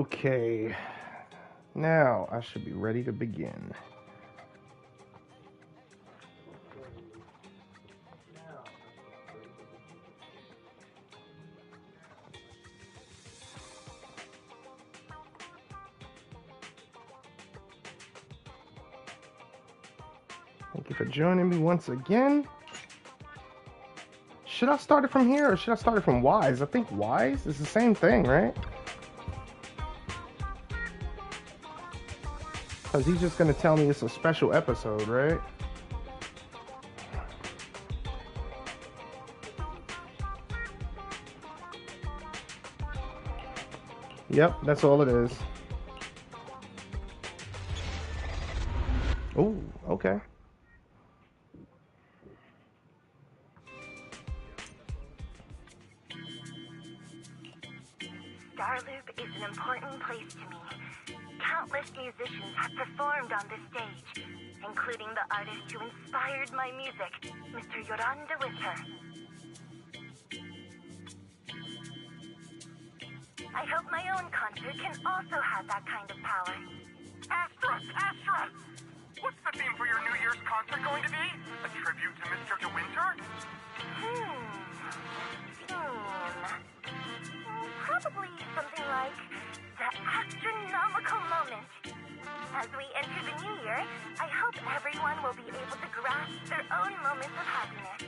Okay, now I should be ready to begin. Thank you for joining me once again. Should I start it from here or should I start it from Wise? I think Wise is the same thing, right? Because he's just going to tell me it's a special episode, right? Yep, that's all it is. Oh, okay. Starloop is an important place to me. Countless musicians have performed on this stage, including the artist who inspired my music, Mr. Yoran de Winter. I hope my own concert can also have that kind of power. Astra! Astra! What's the theme for your New Year's concert going to be? A tribute to Mr. De Winter? Theme. Probably something like the astronomical moment. As we enter the new year, I hope everyone will be able to grasp their own moments of happiness.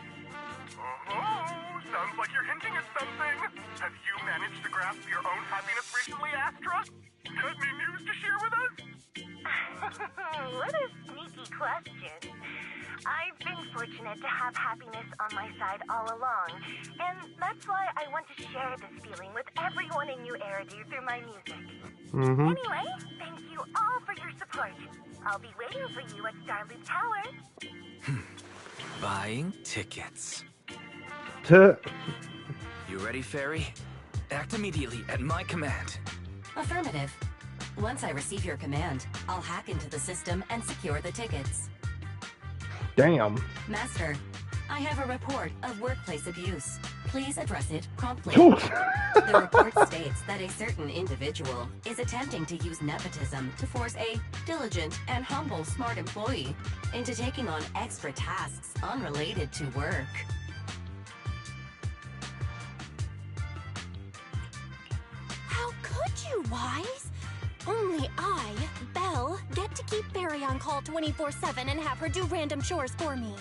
Oh, sounds like you're hinting at something. Have you managed to grasp your own happiness recently, Astra? Got any news to share with us? What a sneaky question. I've been fortunate to have happiness on my side all along, and that's why I want to share this feeling with everyone in New Eridu through my music. Anyway, thank you all for your support. I'll be waiting for you at Starloop Tower. Buying tickets. You ready, Fairy? Act immediately at my command. Affirmative. Once I receive your command, I'll hack into the system and secure the tickets. Damn. Master, I have a report of workplace abuse. Please address it promptly. The report states that a certain individual is attempting to use nepotism to force a diligent and humble smart employee into taking on extra tasks unrelated to work. How could you, Wise? Only I, Belle, get to keep Barry on call 24/7 and have her do random chores for me.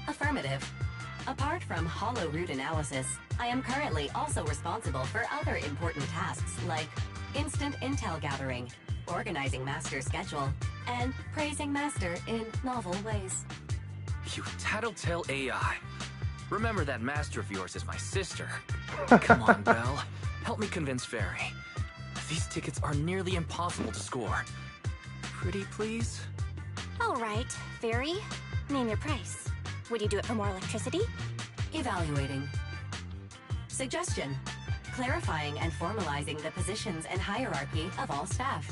Affirmative. Apart from hollow root analysis, I am currently also responsible for other important tasks like instant intel gathering, organizing Master's schedule, and praising Master in novel ways. You tattletale AI. Remember that Master of yours is my sister. Come on, Belle. Help me convince Fairy. These tickets are nearly impossible to score. Pretty please? All right, Fairy, name your price. Would you do it for more electricity? Evaluating. Suggestion. Clarifying and formalizing the positions and hierarchy of all staff.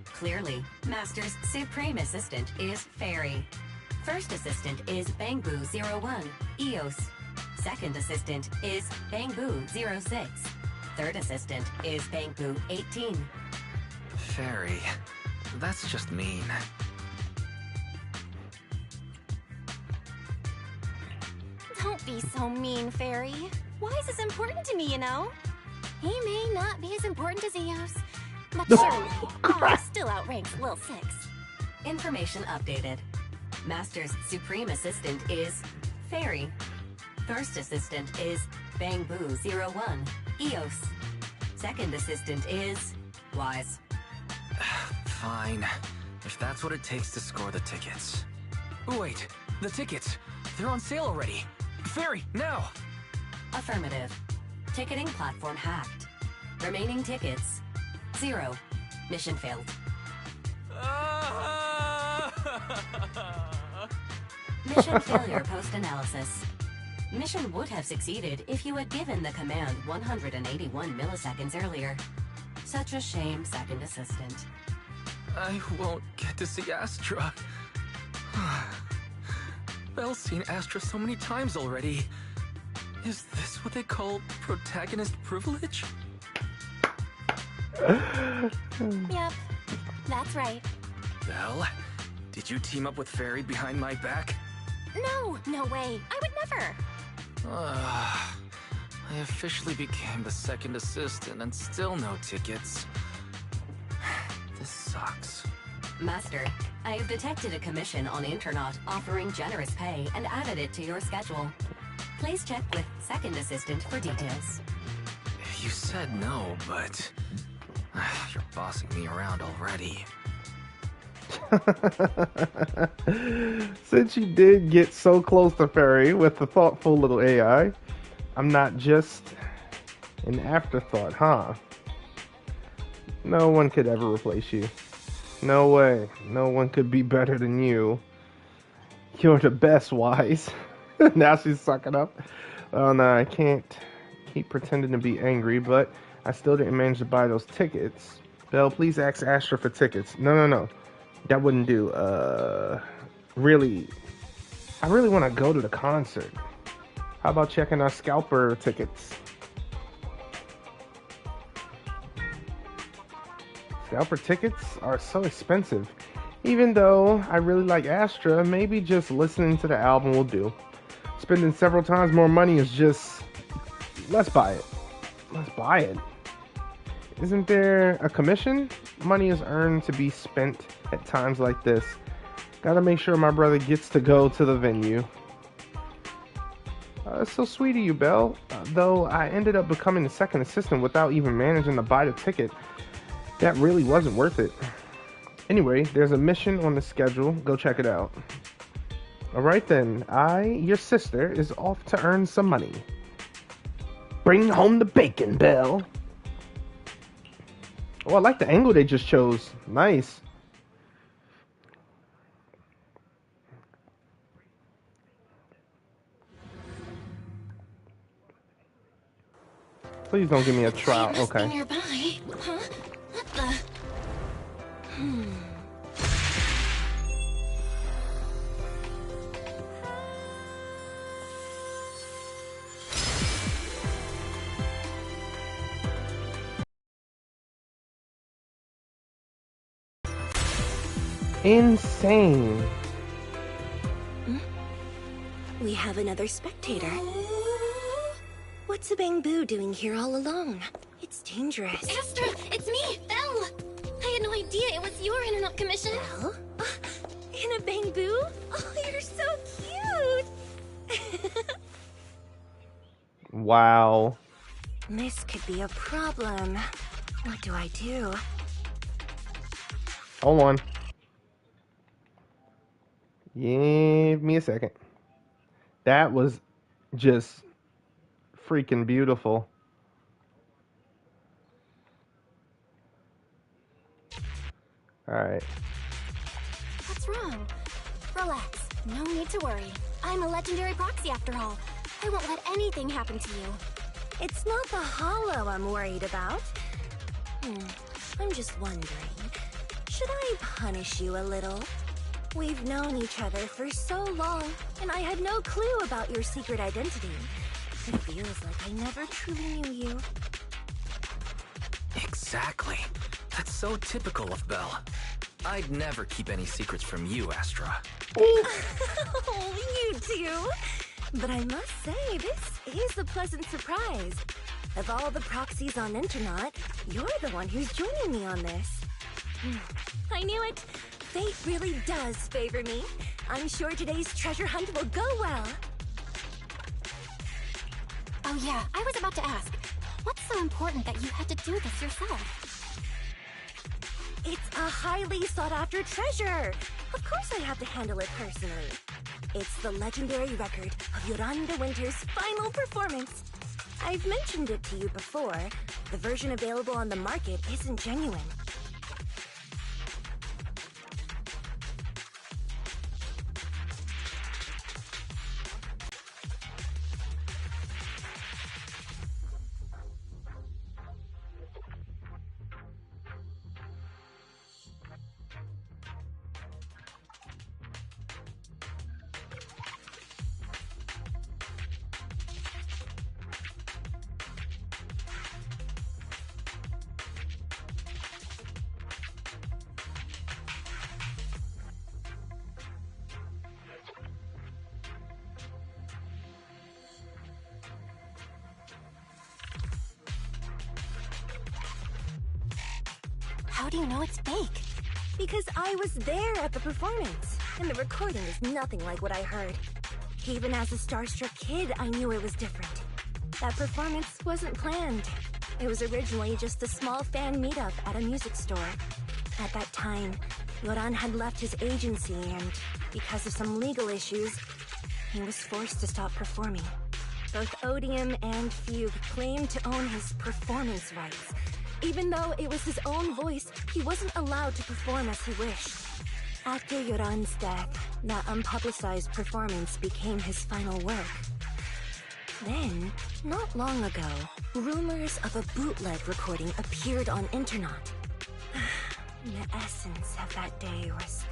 Clearly, Master's Supreme Assistant is Fairy. First Assistant is Bangboo01, EOS. Second Assistant is Bangboo06. Third Assistant is Bangboo18. Fairy, that's just mean. Don't be so mean, Fairy. Wise is important to me, you know. He may not be as important as Eos, but surely I still outranks Lil Six. Information updated. Master's Supreme Assistant is Fairy. First Assistant is Bangboo01, EOS. Second Assistant is Wise. Fine, if that's what it takes to score the tickets. Wait, the tickets! They're on sale already! Fairy, now! Affirmative. Ticketing platform hacked. Remaining tickets 0. Mission failed. Mission failure post-analysis. Mission would have succeeded if you had given the command 181 milliseconds earlier. Such a shame, Second Assistant. I won't get to see Astra. Belle's seen Astra so many times already. Is this what they call protagonist privilege? Yep, that's right. Belle, did you team up with Fairy behind my back? No, no way. I would never. I officially became the second assistant and still no tickets. This sucks. Master, I have detected a commission on Internet offering generous pay and added it to your schedule. Please check with second assistant for details. You said no, but you're bossing me around already. Since you did get so close to Fairy with the thoughtful little AI, I'm not just an afterthought, huh? No one could ever replace you. No way. No one could be better than you. You're the best, Wise. Now she's sucking up. Oh no, I can't keep pretending to be angry, but I still didn't manage to buy those tickets. Belle, please ask Astra for tickets. No. That wouldn't do. Really, I really want to go to the concert. How about checking our scalper tickets? Scalper tickets are so expensive. Even though I really like Astra, maybe just listening to the album will do. Spending several times more money is just... Let's buy it. Let's buy it. Isn't there a commission? Money is earned to be spent at times like this. Gotta make sure my brother gets to go to the venue. It's so sweet of you, Belle. Though I ended up becoming the second assistant without even managing to buy the ticket. That really wasn't worth it. Anyway, there's a mission on the schedule. Go check it out. Alright then, your sister, is off to earn some money. Bring home the bacon, Belle. Oh, I like the angle they just chose. Nice. Please don't give me a trial. They must be Okay. nearby. Huh? What the? Insane. We have another spectator. What's a bamboo doing here all alone? It's dangerous. Astra, it's me, Belle. I had no idea it was your internet commission. Belle? In a bamboo? Oh, you're so cute! Wow. This could be a problem. What do I do? Hold on. Give me a second. That was just freaking beautiful. Alright. What's wrong? Relax. No need to worry. I'm a legendary proxy after all. I won't let anything happen to you. It's not the hollow I'm worried about. I'm just wondering, should I punish you a little? We've known each other for so long, and I had no clue about your secret identity. It feels like I never truly knew you. Exactly. That's so typical of Belle. I'd never keep any secrets from you, Astra. Oh, you too. But I must say, this is a pleasant surprise. Of all the proxies on Internet, you're the one who's joining me on this. I knew it. Fate really does favor me. I'm sure today's treasure hunt will go well. Oh yeah, I was about to ask. What's so important that you had to do this yourself? It's a highly sought-after treasure. Of course I have to handle it personally. It's the legendary record of Yolanda Winter's final performance. I've mentioned it to you before. The version available on the market isn't genuine. How do you know it's fake? Because I was there at the performance, and the recording is nothing like what I heard. Even as a starstruck kid, I knew it was different. That performance wasn't planned. It was originally just a small fan meetup at a music store. At that time, Yoran had left his agency, and because of some legal issues, he was forced to stop performing. Both Odium and Fugue claimed to own his performance rights. Even though it was his own voice, he wasn't allowed to perform as he wished. After Yoran's death, that unpublicized performance became his final work. Then, not long ago, rumors of a bootleg recording appeared on internet. The essence of that day was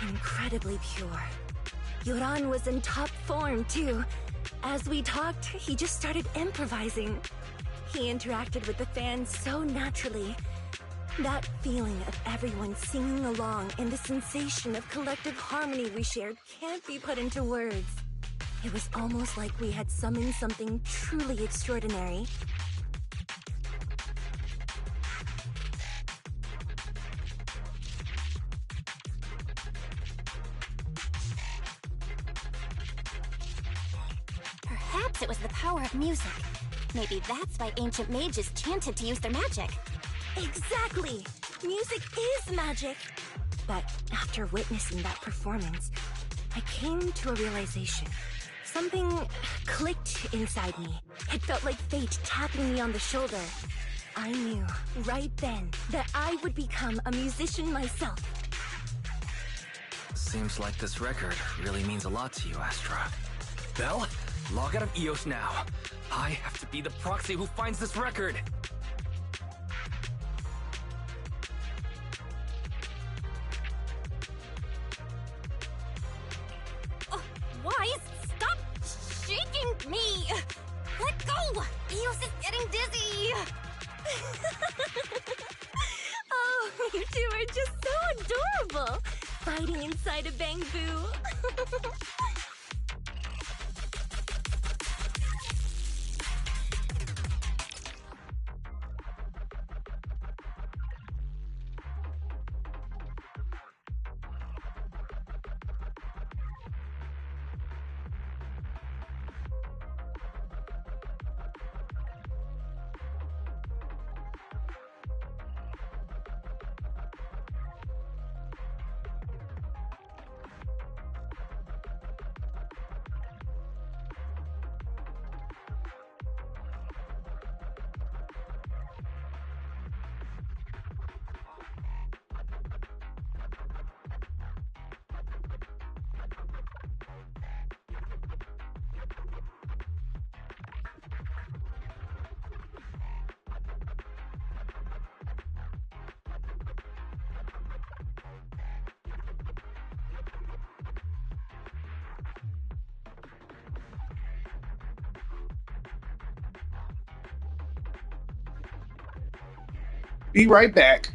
incredibly pure. Yoran was in top form, too. As we talked, he just started improvising. He interacted with the fans so naturally. That feeling of everyone singing along and the sensation of collective harmony we shared can't be put into words. It was almost like we had summoned something truly extraordinary. Perhaps it was the power of music. Maybe that's why ancient mages chanted to use their magic. Exactly! Music is magic! But after witnessing that performance, I came to a realization. Something clicked inside me. It felt like fate tapping me on the shoulder. I knew, right then, that I would become a musician myself. Seems like this record really means a lot to you, Astra. Belle, log out of EOS now. I have to be the proxy who finds this record. Why? Stop shaking me! Let go! Eos is getting dizzy! Oh, you two are just so adorable! Fighting inside a bamboo. Be right back.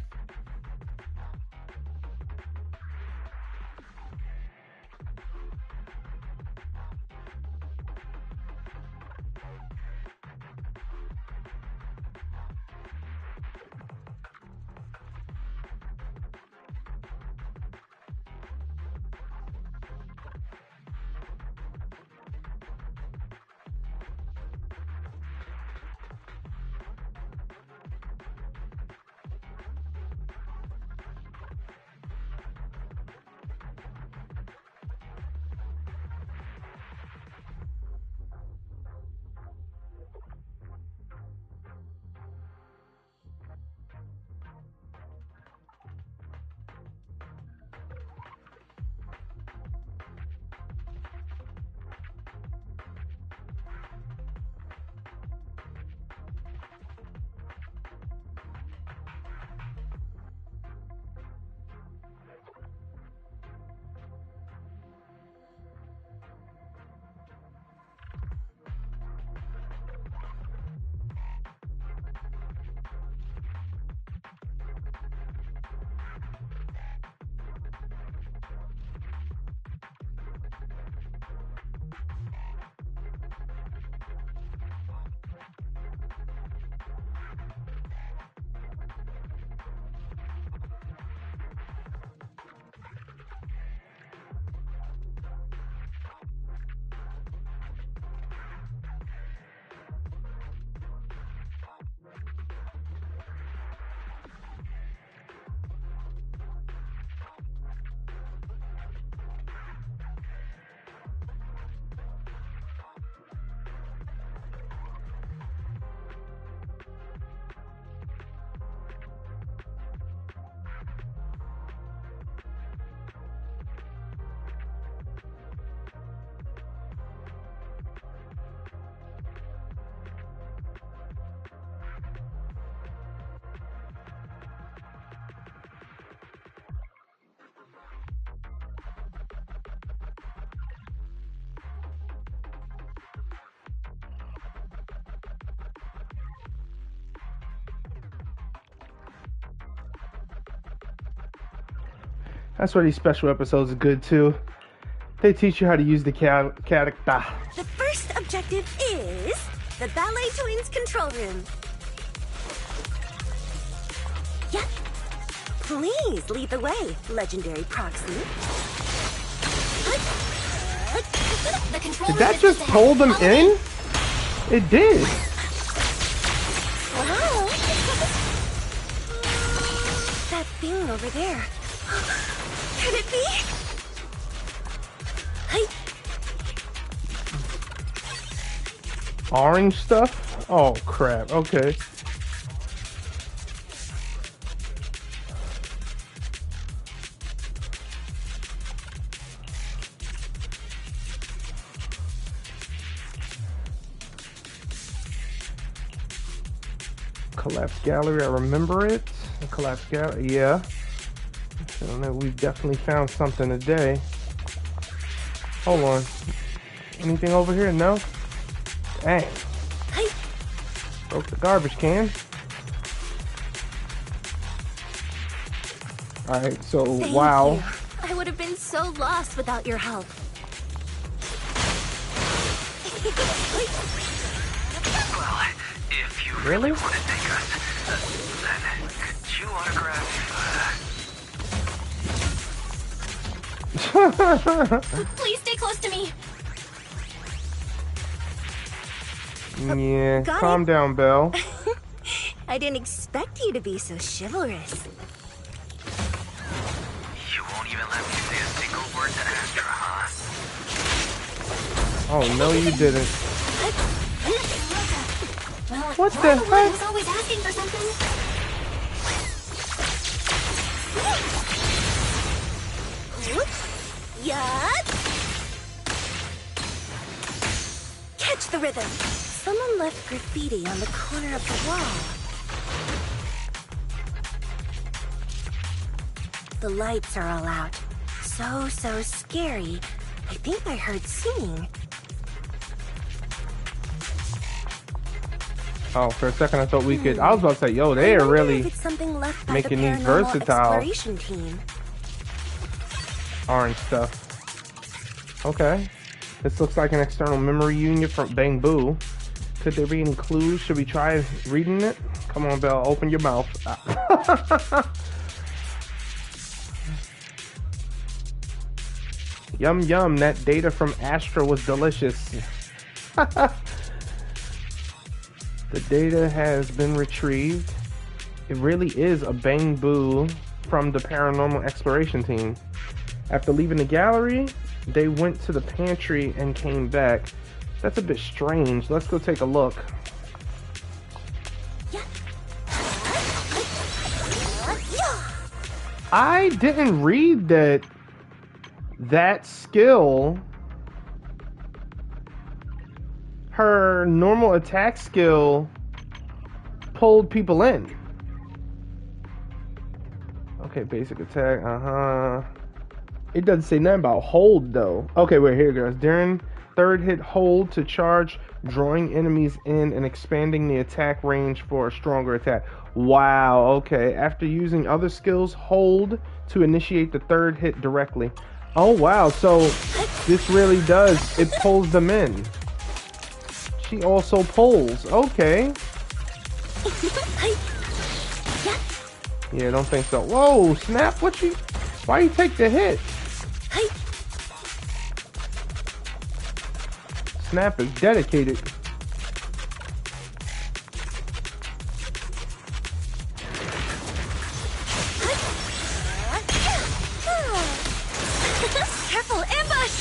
That's where these special episodes are good too. They teach you how to use the character. The first objective is the Ballet Twins control room. Yep. Please lead the way, legendary proxy. The control Did room that is just ahead. pull them Follow in? me. It did. Wow. That thing over there. Could it be? Hey, Orange stuff? Oh crap. Okay. Collapsed gallery, I remember it. The collapsed gallery, yeah. I don't know, we've definitely found something today. Hold on. Anything over here? No? Dang. hey. Broke the garbage can. Alright, so Thank wow. you. I would have been so lost without your help. Well, if you Really? want to take us, then could you autograph? Please stay close to me. Yeah, Got calm it. down, Belle. I didn't expect you to be so chivalrous. You won't even let me say a single word to Astra, huh? Oh, no you didn't. Well, What you're the the one heck? who's always asking for something. Yeah. Catch the rhythm. Someone left graffiti on the corner of the wall. The lights are all out. So scary. I think I heard singing. Oh, for a second I thought we could. I was about to say, yo, they I are wonder really if it's something left by making the these paranormal versatile. exploration team. Orange stuff. Okay. This looks like an external memory union from Bang Boo. Could there be any clues? Should we try reading it? Come on, Belle, open your mouth. Yum yum, that data from Astra was delicious. The data has been retrieved. It really is a Bang Boo from the paranormal exploration team. After leaving the gallery, they went to the pantry and came back. That's a bit strange. Let's go take a look. I didn't read that skill, her normal attack skill, pulled people in. Okay, basic attack, It doesn't say nothing about hold though. Okay, wait, here it goes. During third hit, hold to charge, drawing enemies in and expanding the attack range for a stronger attack. Wow, okay. After using other skills, hold to initiate the third hit directly. Oh wow, so this really does, it pulls them in. She also pulls, okay. Yeah, don't think so. Whoa, snap, why you take the hit? Snap is dedicated. Careful, ambush!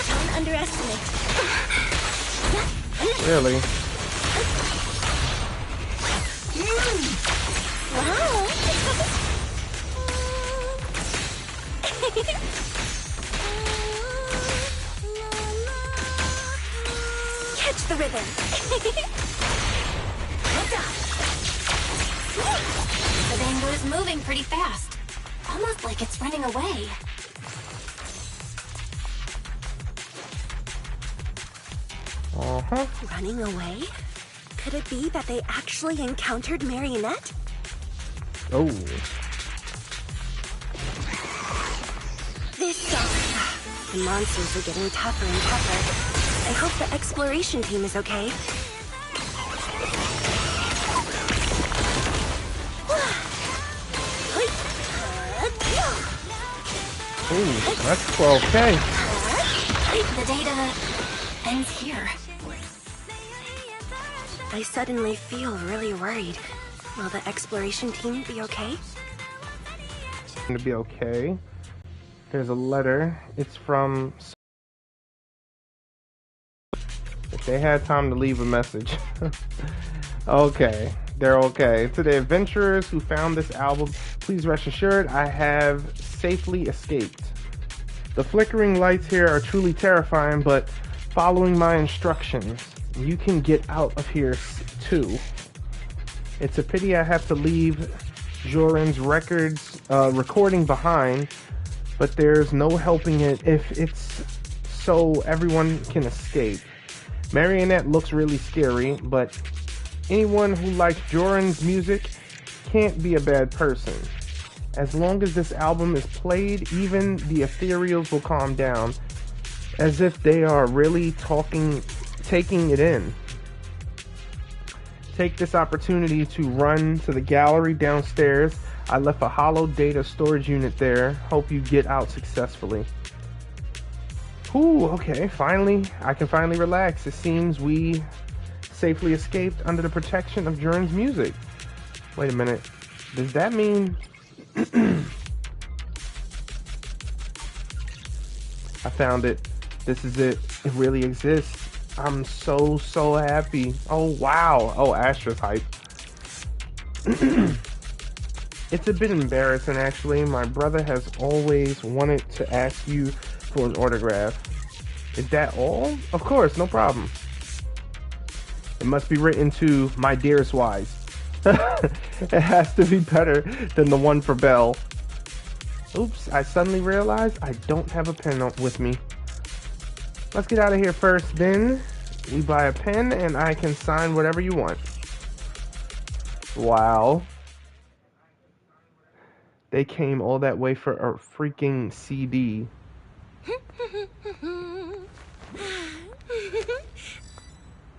Don't underestimate. Really? Wow! Catch the rhythm. The Bangoo is moving pretty fast. Almost like it's running away. Uh-huh. Running away? Could it be that they actually encountered Marionette? Oh. The monsters are getting tougher and tougher. I hope the exploration team is okay. Ooh, that's 12K. The data ends here. I suddenly feel really worried. Will the exploration team be okay? Going to be okay. There's a letter. It's from... If they had time to leave a message. Okay, they're okay. To the adventurers who found this album, please rest assured I have safely escaped. The flickering lights here are truly terrifying, but following my instructions, you can get out of here too. It's a pity I have to leave Joran's recording behind, but there's no helping it if it's so everyone can escape. Marionette looks really scary, but anyone who likes Joran's music can't be a bad person. As long as this album is played, even the ethereals will calm down, as if they are really taking it in. Take this opportunity to run to the gallery downstairs. I left a hollow data storage unit there. Hope you get out successfully. Ooh, okay, I can finally relax. It seems we safely escaped under the protection of Joran's music. Wait a minute. Does that mean... I found it. This is it. It really exists. I'm so happy. Oh, wow. Oh, Astra's hype. It's a bit embarrassing, actually. My brother has always wanted to ask you for an autograph. Is that all? Of course, no problem. It must be written to my dearest Wise. It has to be better than the one for Belle. Oops, I suddenly realized I don't have a pen with me. Let's get out of here first, then we buy a pen and I can sign whatever you want. Wow. They came all that way for a freaking CD.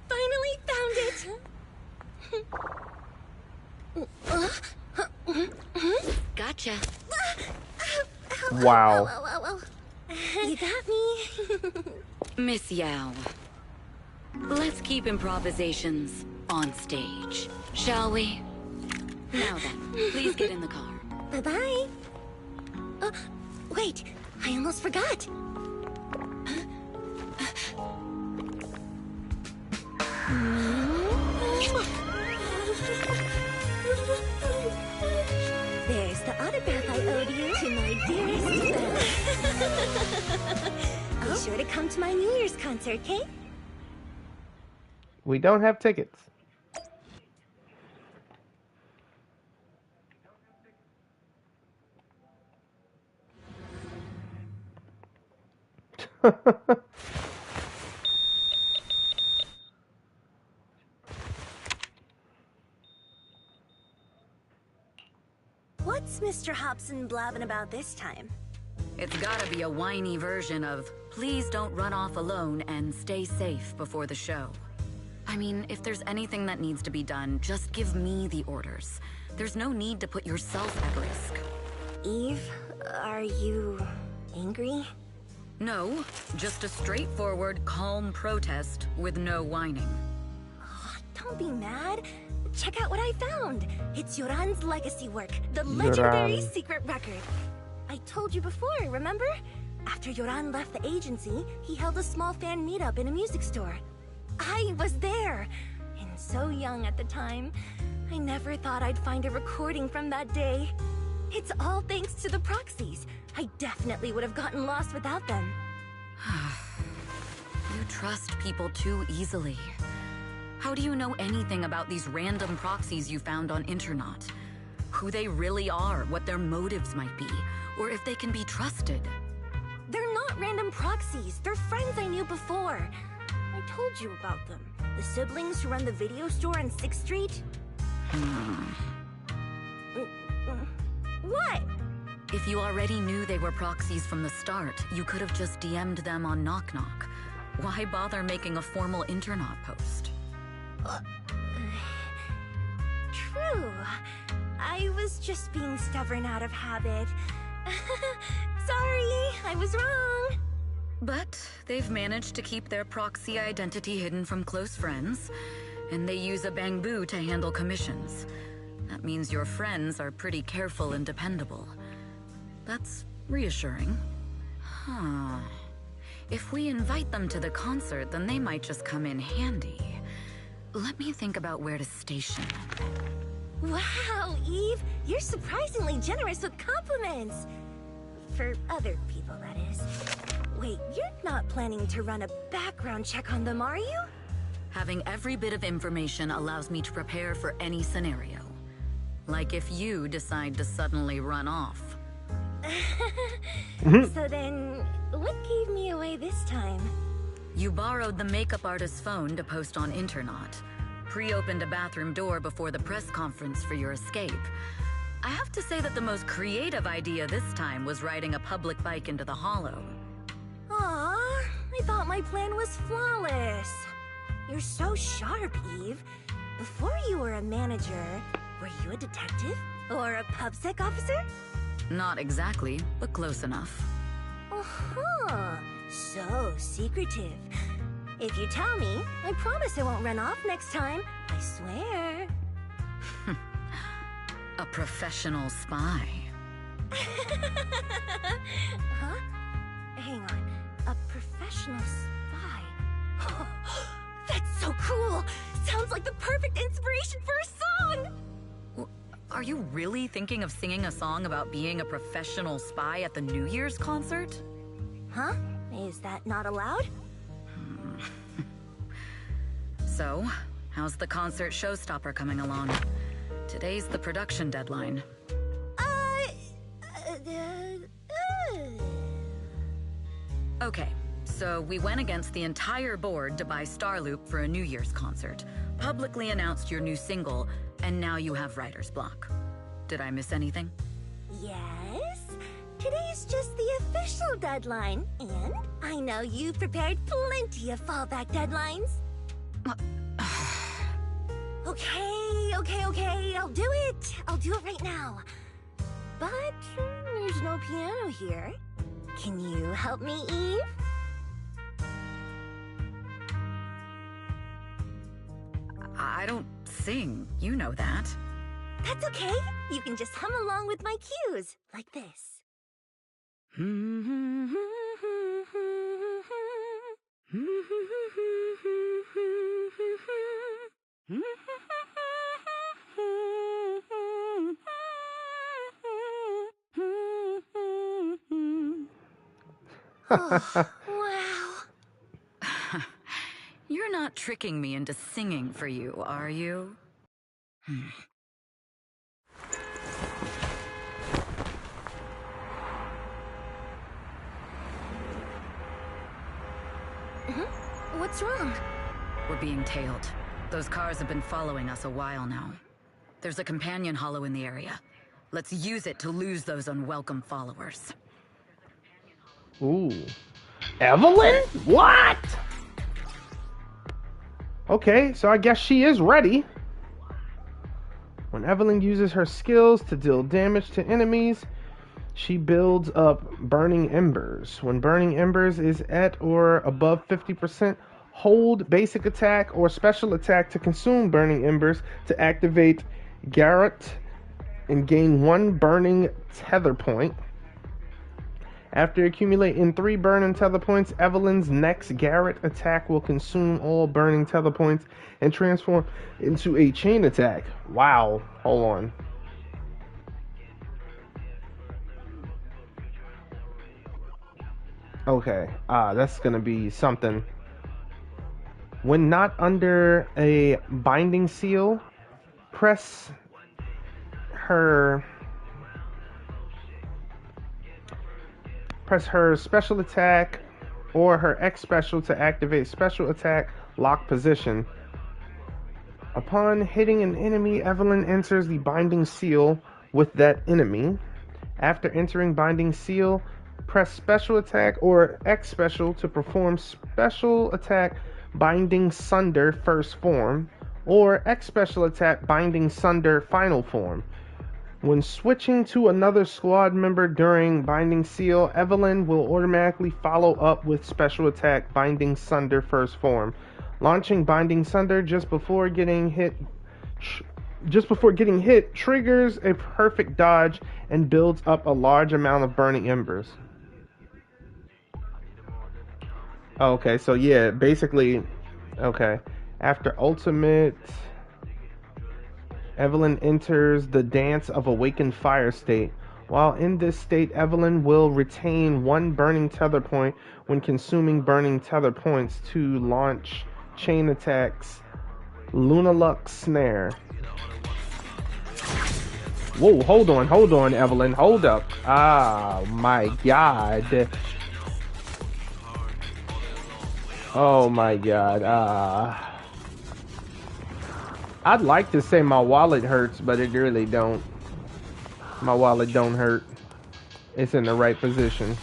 Finally found it! Gotcha. Wow. You got me? Miss Yao. Let's keep improvisations on stage, shall we? Now then, please get in the car. Bye-bye. Wait, I almost forgot. There's the autograph I owed you to my dearest Belle. Be sure to come to my New Year's concert, okay? We don't have tickets. What's Mr. Hobson blabbing about this time? It's gotta be a whiny version of, please don't run off alone and stay safe before the show. I mean, if there's anything that needs to be done, just give me the orders. There's no need to put yourself at risk. Eve, are you angry? No, just a straightforward, calm protest with no whining. Oh, don't be mad. Check out what I found. It's Joran's legacy work, the legendary secret record. I told you before, remember? After Joran left the agency, he held a small fan meetup in a music store. I was there, and so young at the time. I never thought I'd find a recording from that day. It's all thanks to the proxies. I definitely would have gotten lost without them. You trust people too easily. How do you know anything about these random proxies you found on Internet? Who they really are, what their motives might be, or if they can be trusted? They're not random proxies. They're friends I knew before. I told you about them. The siblings who run the video store on 6th Street. What? If you already knew they were proxies from the start, you could have just DM'd them on Knock Knock. Why bother making a formal Internaut post? True. I was just being stubborn out of habit. Sorry, I was wrong. But they've managed to keep their proxy identity hidden from close friends, and they use a bamboo to handle commissions. That means your friends are pretty careful and dependable. That's reassuring. Huh. If we invite them to the concert, then they might just come in handy. Let me think about where to station them. Wow, Eve, you're surprisingly generous with compliments. For other people, that is. Wait, you're not planning to run a background check on them, are you? Having every bit of information allows me to prepare for any scenario. Like if you decide to suddenly run off. So then, what gave me away this time? You borrowed the makeup artist's phone to post on Internaut. Pre-opened a bathroom door before the press conference for your escape. I have to say that the most creative idea this time was riding a public bike into the hollow. Aw, I thought my plan was flawless. You're so sharp, Eve. Before you were a manager, were you a detective? Or a PubSec officer? Not exactly, but close enough. Uh-huh. So secretive. If you tell me, I promise I won't run off next time. I swear. A professional spy. Huh? Hang on. A professional spy. That's so cool! Sounds like the perfect inspiration for a song! Are you really thinking of singing a song about being a professional spy at the New Year's concert? Huh? Is that not allowed? So, how's the concert showstopper coming along? Today's the production deadline. Okay, so we went against the entire board to buy Starloop for a New Year's concert, publicly announced your new single, and now you have writer's block. Did I miss anything? Yes. Today's just the official deadline, and I know you've prepared plenty of fallback deadlines. Okay, I'll do it. I'll do it right now. But there's no piano here. Can you help me, Eve? I don't sing, you know that. That's okay. You can just hum along with my cues, like this. Oh, wow. You're not tricking me into singing for you, are you? What's wrong? We're being tailed. Those cars have been following us a while now. There's a companion hollow in the area. Let's use it to lose those unwelcome followers. Ooh. Evelyn? What? Okay, so I guess she is ready. When Evelyn uses her skills to deal damage to enemies, she builds up Burning Embers. When Burning Embers is at or above 50%, hold basic attack or special attack to consume Burning Embers to activate Garrett and gain 1 burning tether point. After accumulating 3 burning tether points, Evelyn's next Garrett attack will consume all burning tether points and transform into a chain attack. Wow. Hold on. Okay. That's gonna be something. When not under a binding seal, press her special attack or her X special to activate special attack lock position. Upon hitting an enemy, Evelyn enters the binding seal with that enemy. After entering Binding Seal, press Special Attack or X Special to perform Special Attack Binding Sunder First Form, or X Special Attack Binding Sunder Final Form. When switching to another squad member during Binding Seal, Evelyn will automatically follow up with Special Attack Binding Sunder First Form. Launching Binding Sunder just before getting hit triggers a perfect dodge and builds up a large amount of burning embers. Okay, so yeah, basically, okay. After ultimate, Evelyn enters the Dance of Awakened Fire state. While in this state, Evelyn will retain 1 burning tether point when consuming burning tether points to launch chain attacks Lunalux Snare. Whoa, hold on, Evelyn, hold up. Ah, my God. Oh my God, I'd like to say my wallet hurts, but it really don't. My wallet don't hurt. It's in the right position.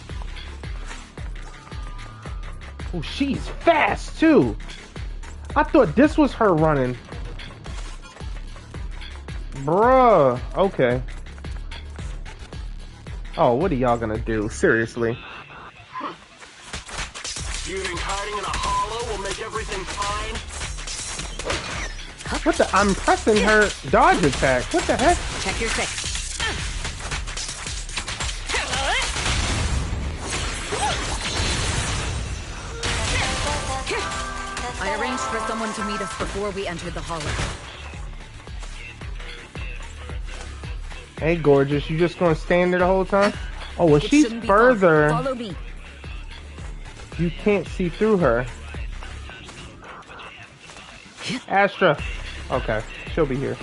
Oh, she's fast too. I thought this was her running. Bruh, okay. Oh, what are y'all gonna do? Seriously. You think hiding in a hollow will make everything fine? What the? I'm pressing her dodge attack. What the heck? Check your 6. I arranged for someone to meet us before we entered the hollow. Hey, gorgeous. You just gonna stand there the whole time? Oh, well, she's further. Follow me. You can't see through her. Astra. Okay, she'll be here.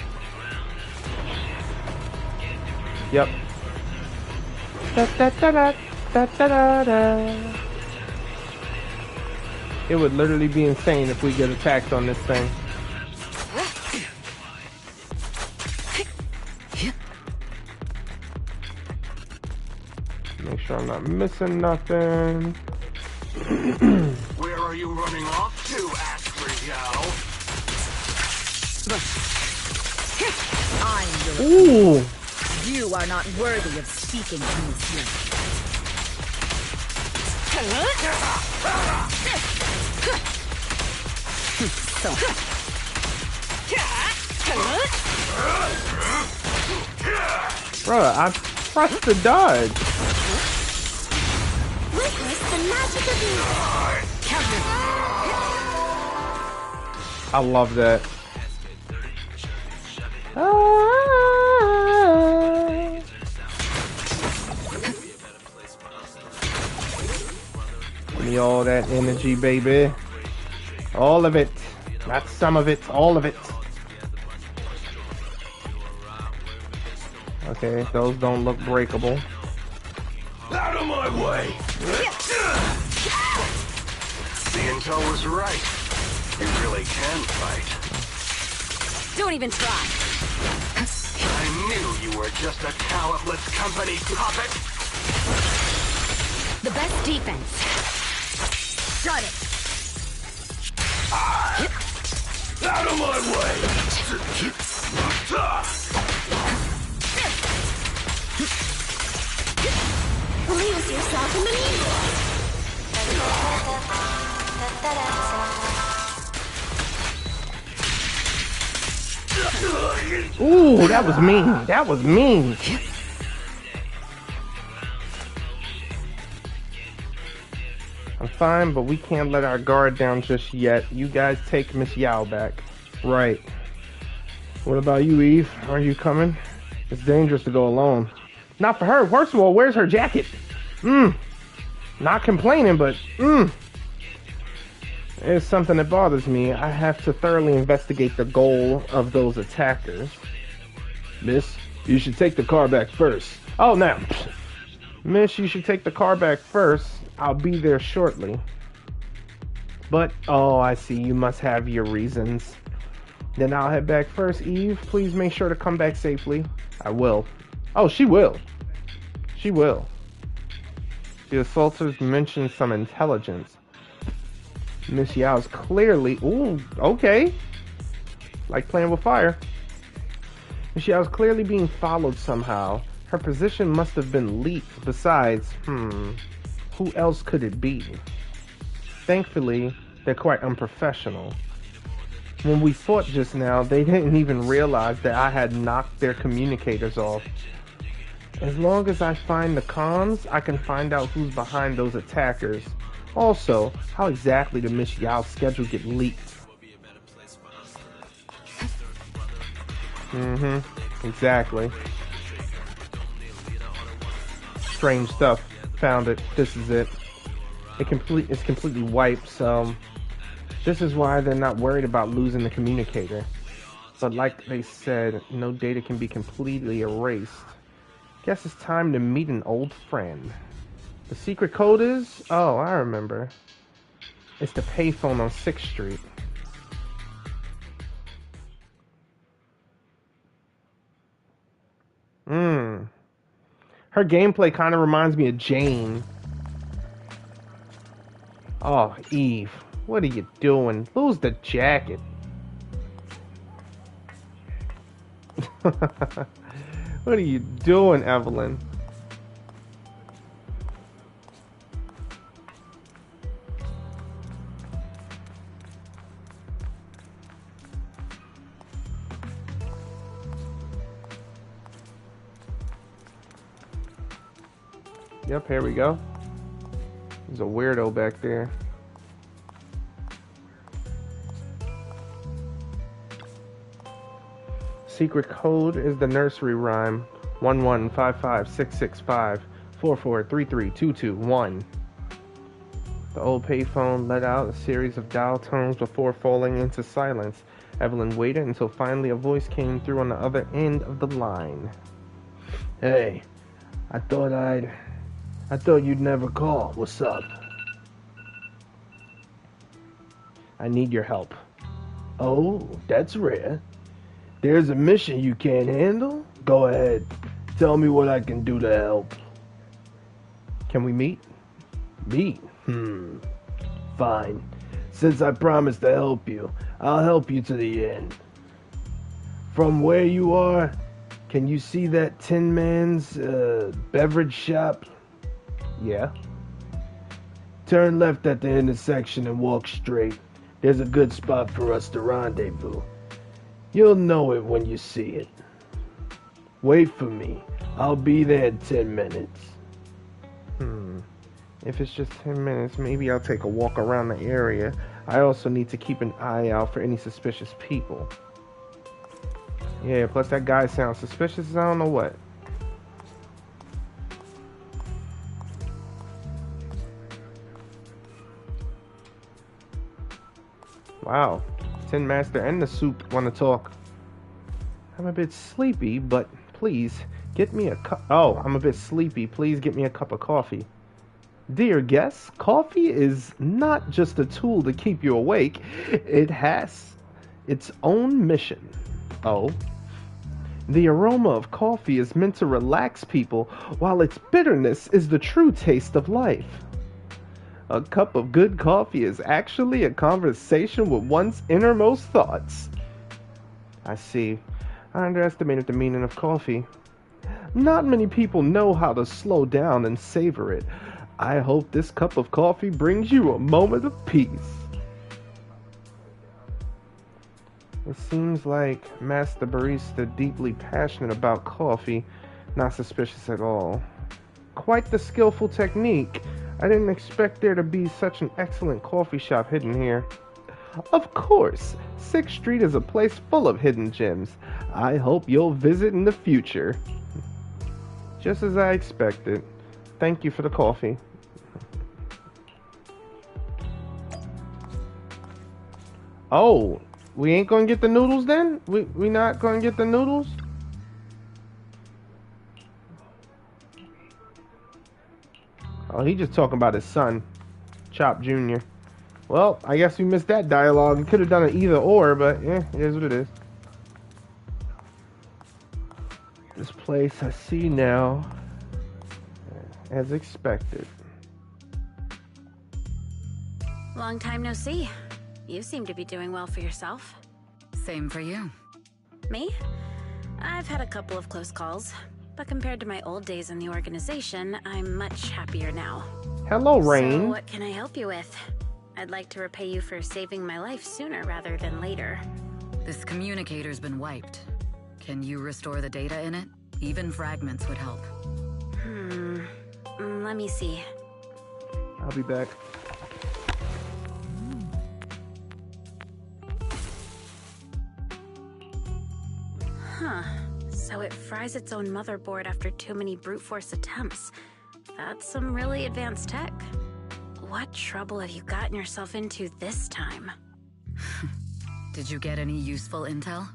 Yep. Da, da, da, da, da, da, da, da. It would literally be insane if we get attacked on this thing. Make sure I'm not missing nothing. Where are you running off to, Astra Yao? I'm your Ooh! You are not worthy of speaking to Monsieur. So. Bruh, I pressed the dodge. Witness the magic of you. I love that. Give me all that energy, baby. All of it. Not some of it, all of it. Okay, those don't look breakable. Out of my way! The intel was right. You really can fight. Don't even try. I knew you were just a talentless company puppet. The best defense. Got it. Out of my way! Lose yourself in the music. Ooh, that was mean. That was mean. I'm fine, but we can't let our guard down just yet. You guys take Miss Yao back. Right. What about you, Eve? Are you coming? It's dangerous to go alone. Not for her. First of all, where's her jacket? Not complaining, but There's something that bothers me. I have to thoroughly investigate the goal of those attackers. Miss, you should take the car back first. Oh, now. Miss, you should take the car back first. I'll be there shortly. But, oh, I see. You must have your reasons. Then I'll head back first. Eve, please make sure to come back safely. I will. Oh, she will. She will. The assaulters mentioned some intelligence. Miss Yao's clearly... Ooh, okay. Like playing with fire. Miss Yao's clearly being followed somehow. Her position must have been leaked. Besides, who else could it be? Thankfully, they're quite unprofessional. When we fought just now, they didn't even realize that I had knocked their communicators off. As long as I find the comms, I can find out who's behind those attackers. Also, how exactly did Miss Yao's schedule get leaked? Exactly. Strange stuff. Found it. This is it. It's completely wiped, so this is why they're not worried about losing the communicator. But like they said, no data can be completely erased. Guess it's time to meet an old friend. The secret code is... Oh, I remember. It's the payphone on 6th Street. Her gameplay kind of reminds me of Jane. Oh, Eve. What are you doing? Lose the jacket. What are you doing, Evelyn? Yep, here we go. There's a weirdo back there. Secret code is the nursery rhyme. 115566544332221. The old payphone let out a series of dial tones before falling into silence. Evelyn waited until finally a voice came through on the other end of the line. Hey, I thought you'd never call. What's up? I need your help. Oh, that's rare. There's a mission you can't handle? Go ahead. Tell me what I can do to help. Can we meet? Meet? Fine. Since I promised to help you, I'll help you to the end. From where you are, can you see that Tin Man's beverage shop? Yeah. Turn left at the intersection and walk straight. There's a good spot for us to rendezvous. You'll know it when you see it. Wait for me. I'll be there in 10 minutes. If it's just 10 minutes, maybe I'll take a walk around the area. I also need to keep an eye out for any suspicious people. Yeah, plus that guy sounds suspicious as I don't know what. Wow. Tin Master and the soup want to talk. I'm a bit sleepy, but please get me a cup. Oh, I'm a bit sleepy. Please get me a cup of coffee. Dear guests, coffee is not just a tool to keep you awake. It has its own mission. Oh. The aroma of coffee is meant to relax people, while its bitterness is the true taste of life. A cup of good coffee is actually a conversation with one's innermost thoughts. I see. I underestimated the meaning of coffee. Not many people know how to slow down and savor it. I hope this cup of coffee brings you a moment of peace. It seems like Master Barista deeply passionate about coffee, not suspicious at all. Quite the skillful technique. I didn't expect there to be such an excellent coffee shop hidden here. Of course, 6th Street is a place full of hidden gems. I hope you'll visit in the future. Just as I expected. Thank you for the coffee. Oh, we ain't gonna get the noodles then? We not gonna get the noodles? Oh, he just talking about his son, Chop Jr. Well, I guess we missed that dialogue. We could have done it either or, but yeah, it is what it is. This place I see now. As expected. Long time no see. You seem to be doing well for yourself. Same for you. Me? I've had a couple of close calls, but compared to my old days in the organization, I'm much happier now. Hello, Rain. So what can I help you with? I'd like to repay you for saving my life sooner rather than later. This communicator's been wiped. Can you restore the data in it? Even fragments would help. Let me see. I'll be back. Huh. So it fries its own motherboard after too many brute force attempts. That's some really advanced tech. What trouble have you gotten yourself into this time? Did you get any useful intel?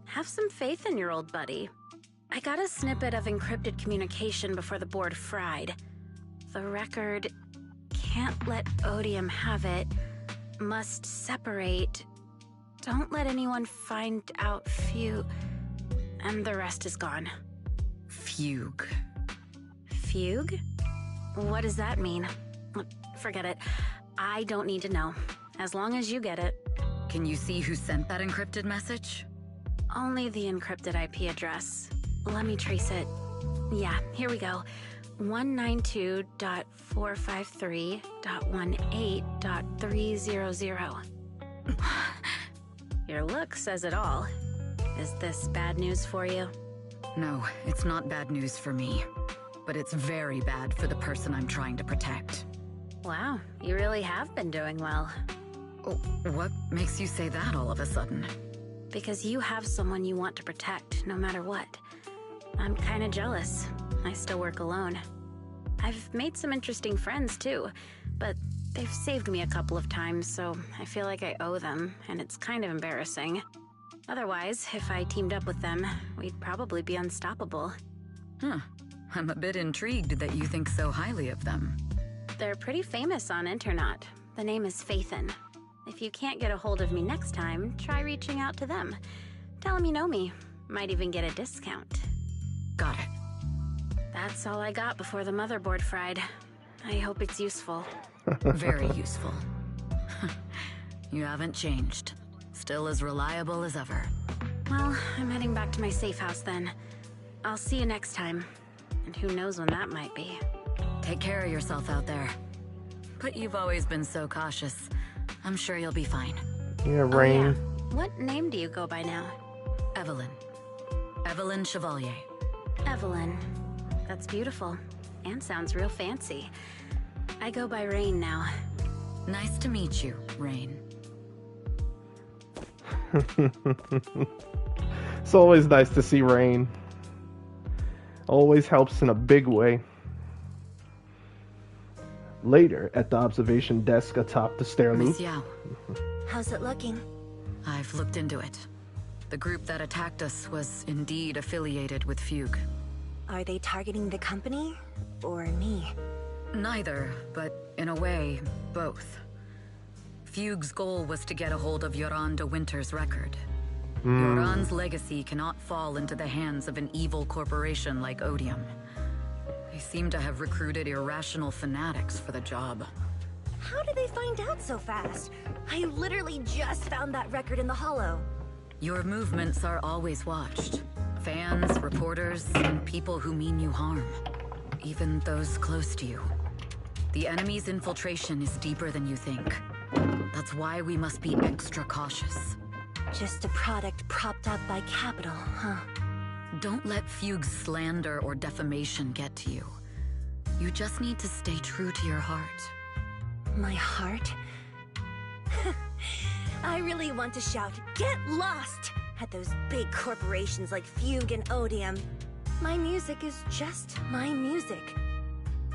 Have some faith in your old buddy. I got a snippet of encrypted communication before the board fried. The record can't let Odium have it. Must separate. Don't let anyone find out and the rest is gone. Fugue. Fugue? What does that mean? Forget it. I don't need to know. As long as you get it. Can you see who sent that encrypted message? Only the encrypted IP address. Let me trace it. Yeah, here we go. 192.453.18.300. Your look says it all. Is this bad news for you? No, it's not bad news for me. But it's very bad for the person I'm trying to protect. Wow, you really have been doing well. Oh, what makes you say that all of a sudden? Because you have someone you want to protect, no matter what. I'm kinda jealous. I still work alone. I've made some interesting friends too, but they've saved me a couple of times, so I feel like I owe them, and it's kind of embarrassing. Otherwise, if I teamed up with them, we'd probably be unstoppable. Huh. I'm a bit intrigued that you think so highly of them. They're pretty famous on Internet. The name is Faithin. If you can't get a hold of me next time, try reaching out to them. Tell them you know me. Might even get a discount. Got it. That's all I got before the motherboard fried. I hope it's useful. Very useful. You haven't changed. Still as reliable as ever. Well, I'm heading back to my safe house then. I'll see you next time. And who knows when that might be. Take care of yourself out there. But you've always been so cautious. I'm sure you'll be fine. Yeah, Rain. Oh, yeah. What name do you go by now? Evelyn. Evelyn Chevalier. Evelyn. That's beautiful. And sounds real fancy. I go by Rain now. Nice to meet you, Rain. It's always nice to see Rain. Always helps in a big way. Later, at the observation desk atop the stair loop. Miss Yao, How's it looking? I've looked into it. The group that attacked us was indeed affiliated with Fugue. Are they targeting the company or me? Neither, but in a way, both. Fugue's goal was to get a hold of Yoran de Winter's record. Yoran's legacy cannot fall into the hands of an evil corporation like Odium. They seem to have recruited irrational fanatics for the job. How did they find out so fast? I literally just found that record in the hollow. Your movements are always watched. Fans, reporters, and people who mean you harm. Even those close to you. The enemy's infiltration is deeper than you think. That's why we must be extra cautious. Just a product propped up by capital, huh? Don't let Fugue's slander or defamation get to you. You just need to stay true to your heart. My heart? I really want to shout, "Get lost!" at those big corporations like Fugue and Odium. My music is just my music.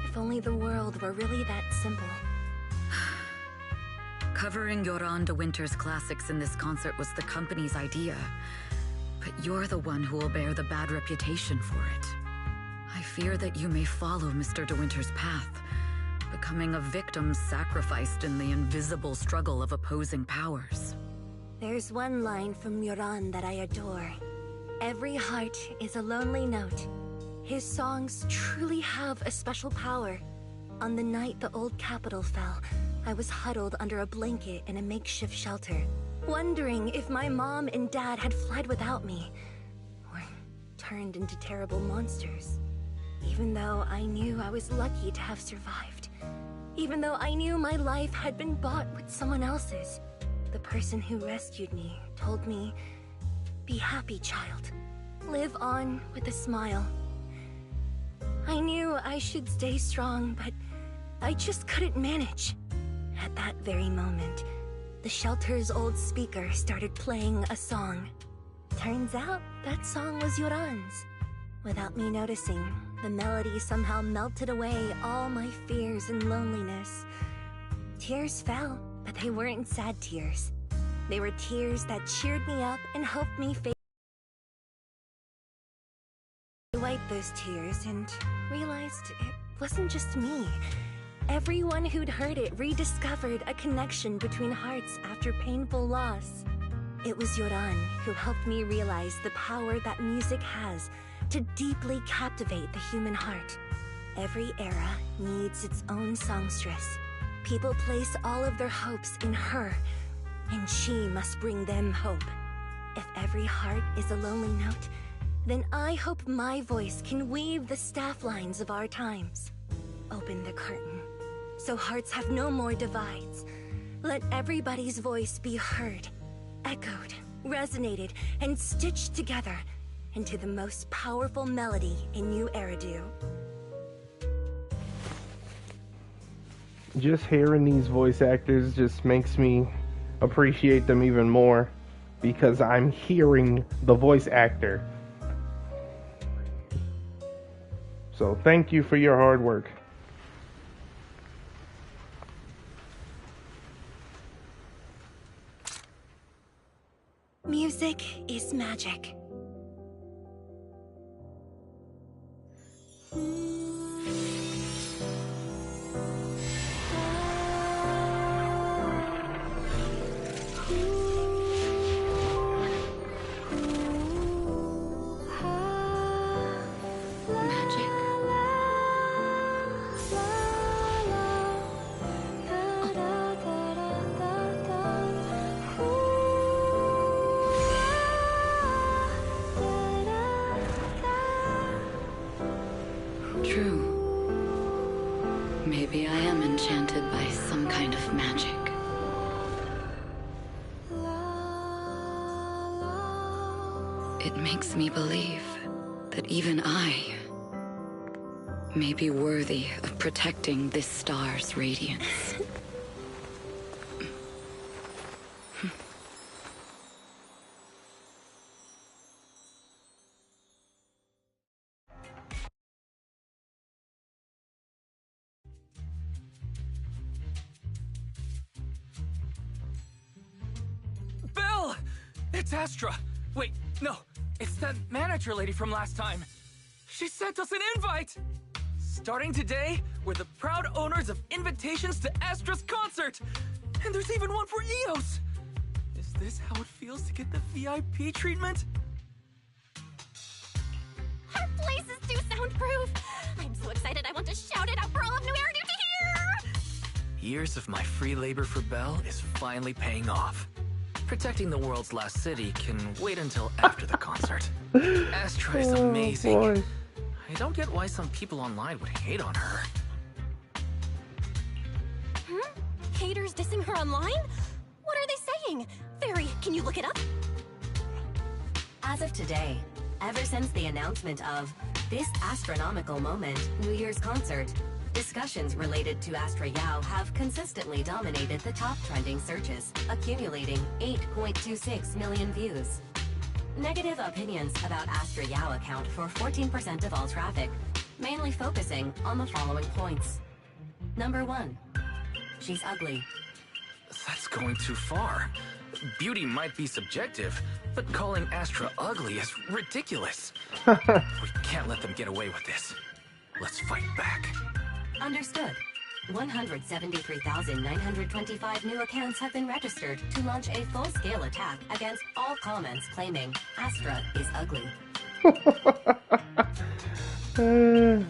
If only the world were really that simple. Covering Yoran de Winter's classics in this concert was the company's idea. But you're the one who will bear the bad reputation for it. I fear that you may follow Mr. de Winter's path, becoming a victim sacrificed in the invisible struggle of opposing powers. There's one line from Yoran that I adore. Every heart is a lonely note. His songs truly have a special power. On the night the old capital fell, I was huddled under a blanket in a makeshift shelter, wondering if my mom and dad had fled without me, or turned into terrible monsters. Even though I knew I was lucky to have survived. Even though I knew my life had been bought with someone else's. The person who rescued me told me, "Be happy, child. Live on with a smile." I knew I should stay strong, but I just couldn't manage. At that very moment, the shelter's old speaker started playing a song. Turns out that song was Yoran's. Without me noticing, the melody somehow melted away all my fears and loneliness. Tears fell, but they weren't sad tears. They were tears that cheered me up and helped me face. I wiped those tears and realized it wasn't just me. Everyone who'd heard it rediscovered a connection between hearts after painful loss. It was Yoran who helped me realize the power that music has to deeply captivate the human heart. Every era needs its own songstress. People place all of their hopes in her, and she must bring them hope. If every heart is a lonely note, then I hope my voice can weave the staff lines of our times. Open the curtain, so hearts have no more divides. Let everybody's voice be heard, echoed, resonated, and stitched together into the most powerful melody in New Eridu. Just hearing these voice actors just makes me appreciate them even more, because I'm hearing the voice actor. So thank you for your hard work. Music is magic. True. Maybe I am enchanted by some kind of magic. It makes me believe that even I may be worthy of protecting this star's radiance. Belle! It's Astra! Wait, no. It's that manager lady from last time. She sent us an invite! Starting today, we're the proud owners of invitations to Astra's concert! And there's even one for Eos! Is this how it feels to get the VIP treatment? Our place is too soundproof! I'm so excited I want to shout it out for all of New Eridu to hear! Years of my free labor for Belle is finally paying off. Protecting the world's last city can wait until after the concert. Astra is amazing. Boy. I don't get why some people online would hate on her. Haters dissing her online? What are they saying? Fairy, can you look it up? As of today, ever since the announcement of this astronomical moment, New Year's concert, discussions related to Astra Yao have consistently dominated the top trending searches, accumulating 8.26 million views. Negative opinions about Astra Yao account for 14% of all traffic, mainly focusing on the following points. Number 1, she's ugly. That's going too far. Beauty might be subjective, but calling Astra ugly is ridiculous. We can't let them get away with this. Let's fight back. Understood. 173,925 new accounts have been registered to launch a full-scale attack against all comments claiming Astra is ugly. Fairy,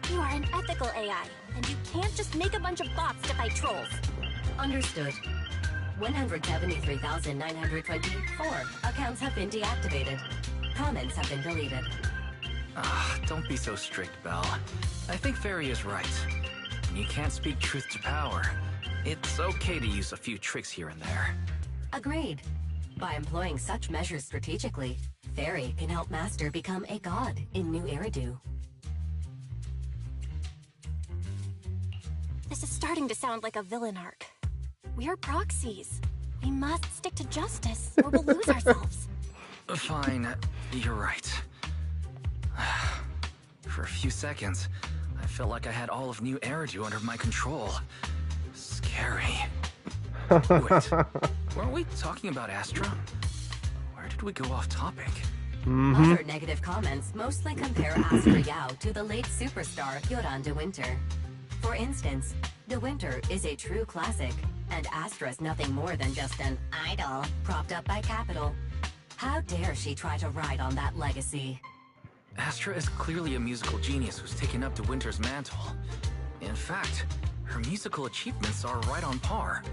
you are an ethical AI, and you can't just make a bunch of bots to fight trolls. Understood. 173,924 accounts have been deactivated. Comments have been deleted. Don't be so strict, Belle. I think Fairy is right. When you can't speak truth to power, it's okay to use a few tricks here and there. Agreed. By employing such measures strategically, Fairy can help Master become a god in New Eridu. This is starting to sound like a villain arc. We are proxies. We must stick to justice, or we'll lose ourselves. Fine, you're right. For a few seconds, I felt like I had all of New Eridu under my control. Scary. Wait, weren't we talking about Astra? Where did we go off topic? Other negative comments mostly compare Astra Yao to the late superstar Yoran de Winter. For instance, De Winter is a true classic, and Astra's nothing more than just an idol propped up by capital. How dare she try to ride on that legacy? Astra is clearly a musical genius who's taken up De Winter's mantle. In fact, her musical achievements are right on par.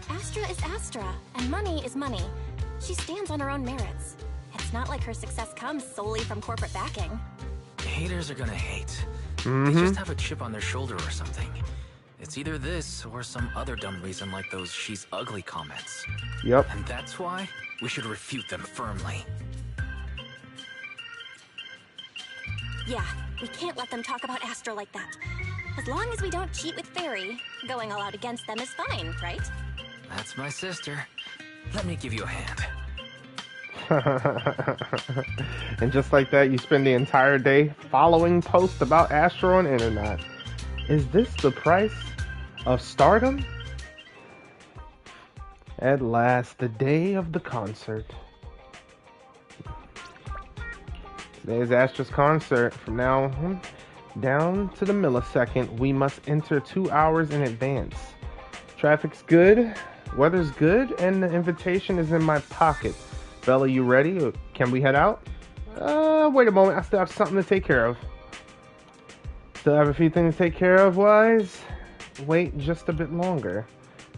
Astra is Astra, and money is money. She stands on her own merits. It's not like her success comes solely from corporate backing. Haters are gonna hate. They just have a chip on their shoulder or something. It's either this or some other dumb reason like those "she's ugly" comments. Yep. And that's why we should refute them firmly. Yeah, we can't let them talk about Astra like that. As long as we don't cheat with Fairy, going all out against them is fine, right? That's my sister. Let me give you a hand. And just like that, you spend the entire day following posts about Astra on internet. Is this the price of stardom? At last, the day of the concert. Today is Astra's concert. From now down to the millisecond, we must enter 2 hours in advance. Traffic's good, weather's good, and the invitation is in my pocket. Bella, you ready? Or can we head out? Wait a moment. I still have something to take care of. Still have a few things to take care of, Wise. Wait just a bit longer.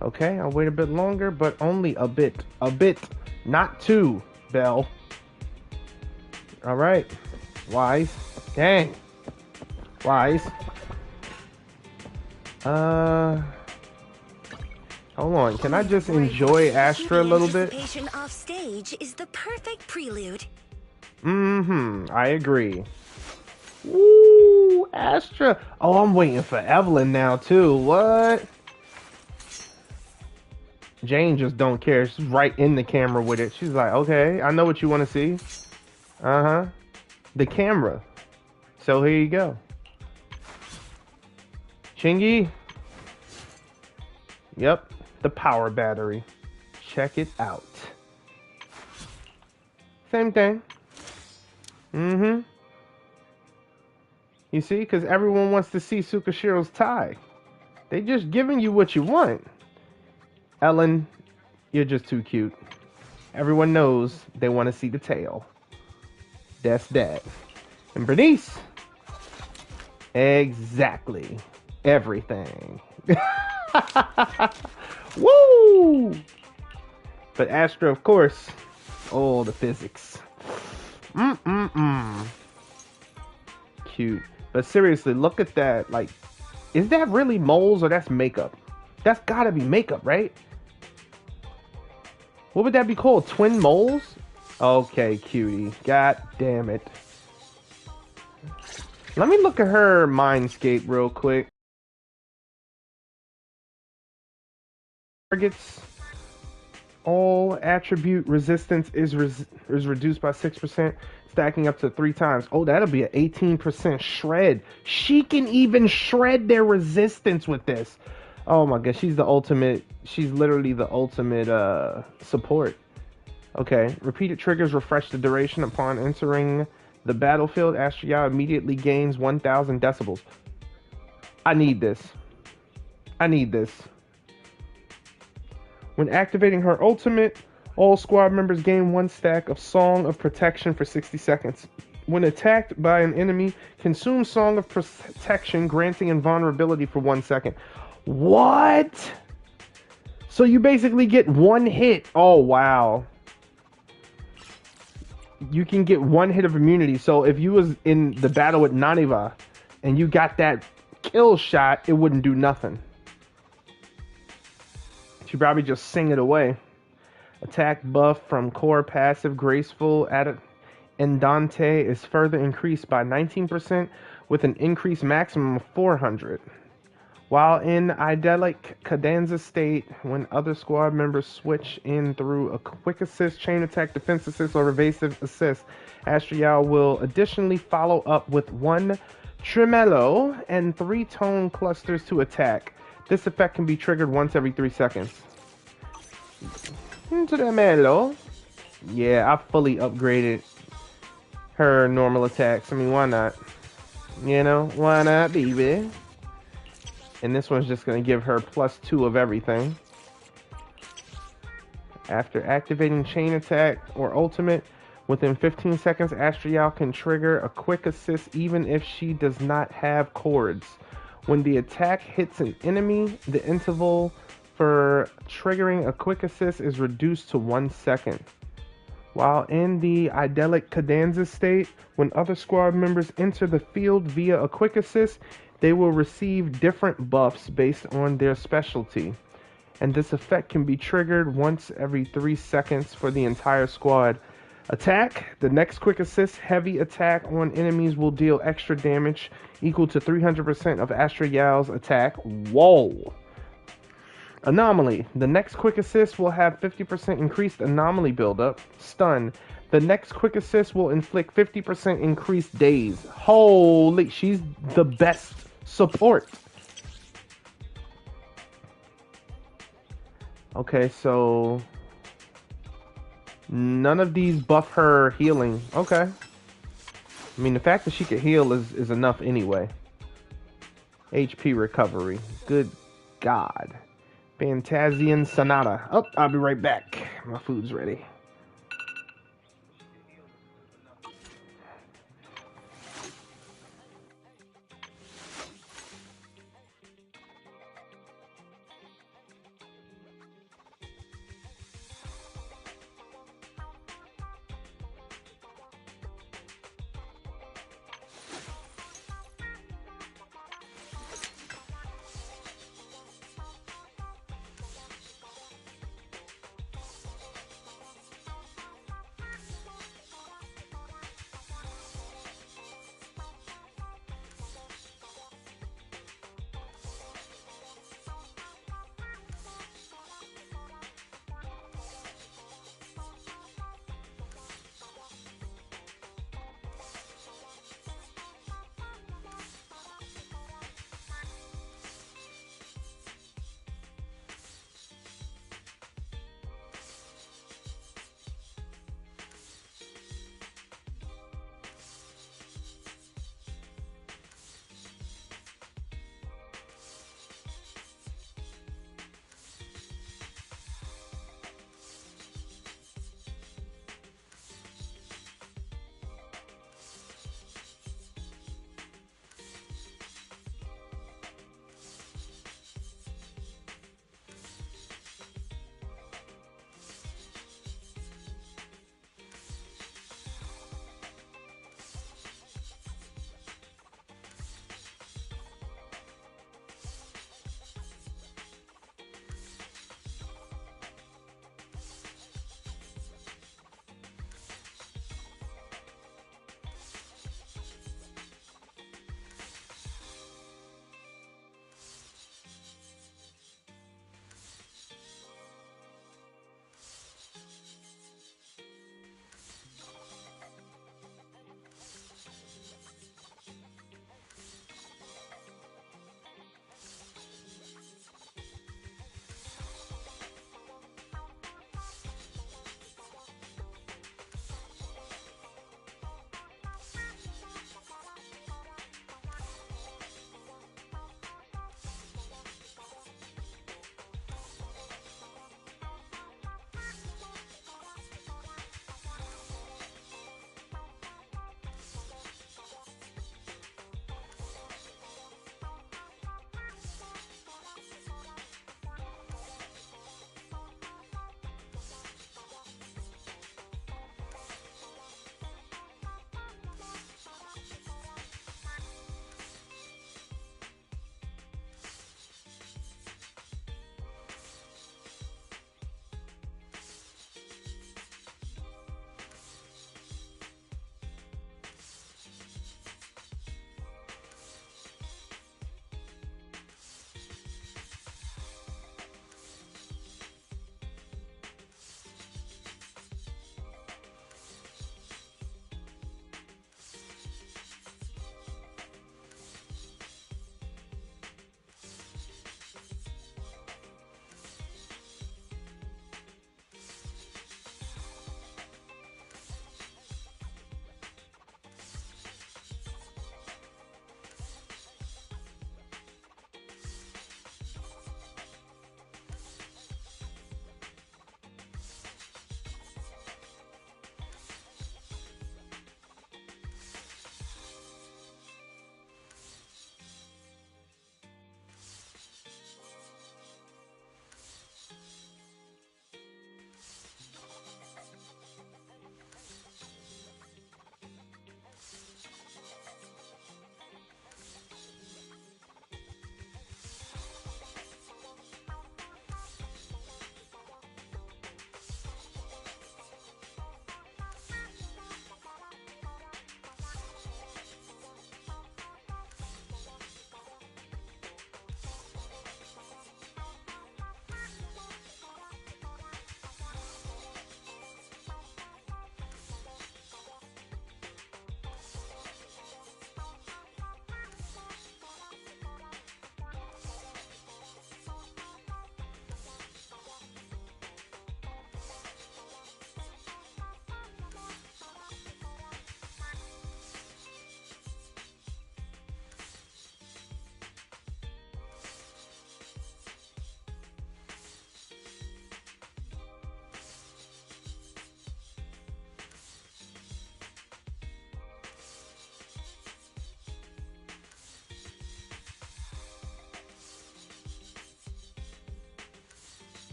Okay, I'll wait a bit longer, but only a bit. A bit. Not two, Belle. Alright. Wise. Dang. Wise. Hold on. Can I just enjoy Astra a little bit? Anticipation off stage is the perfect prelude. I agree. Woo, Astra. Oh, I'm waiting for Evelyn now, too. What? Jane just don't care. She's right in the camera with it. She's like, okay, I know what you want to see. The camera. So here you go. Chingy. Yep, the power battery. Check it out. Same thing. You see, because everyone wants to see Sukashiro's tie. They just giving you what you want. Ellen, you're just too cute. Everyone knows they want to see the tail. That's that. And Bernice, exactly everything. Woo! But Astra, of course. Oh, the physics. Cute. But seriously, look at that. Like, is that really moles or that's makeup? That's gotta be makeup, right? What would that be called? Twin moles? Okay, cutie. God damn it. Let me look at her mindscape real quick. Targets. All attribute resistance is reduced by 6%, stacking up to 3 times. Oh, that'll be an 18% shred. She can even shred their resistance with this. Oh my god, she's the ultimate. She's literally the ultimate support. Okay, repeated triggers refresh the duration upon entering the battlefield. Astra immediately gains 1,000 decibels. I need this. I need this. When activating her ultimate, all squad members gain 1 stack of Song of Protection for 60 seconds. When attacked by an enemy, consume Song of Protection, granting invulnerability for 1 second. What? So you basically get 1 hit. Oh, wow. You can get 1 hit of immunity. So if you was in the battle with Naniva and you got that kill shot, it wouldn't do nothing. She probably just sing it away. Attack buff from core passive graceful Andante is further increased by 19% with an increased maximum of 400. While in idyllic cadenza state, when other squad members switch in through a quick assist, chain attack, defense assist, or evasive assist, Astrial will additionally follow up with 1 tremolo and 3 tone clusters to attack. This effect can be triggered once every 3 seconds. Tremolo. Yeah, I fully upgraded her normal attacks. I mean, why not? You know, why not, baby? And this one's just going to give her +2 of everything. After activating chain attack or ultimate, within 15 seconds, Astrial can trigger a quick assist even if she does not have cords. When the attack hits an enemy, the interval for triggering a quick assist is reduced to 1 second. While in the idyllic cadenza state, when other squad members enter the field via a quick assist, they will receive different buffs based on their specialty. And this effect can be triggered once every 3 seconds for the entire squad. Attack. The next quick assist heavy attack on enemies will deal extra damage equal to 300% of Astrial's attack. Whoa. Anomaly. The next quick assist will have 50% increased anomaly buildup. Stun. The next quick assist will inflict 50% increased daze. Holy, she's the best support. Okay, so none of these buff her healing. Okay. I mean, the fact that she could heal is enough anyway. HP recovery. Good God. Fantasian Sonata. Oh, I'll be right back. My food's ready.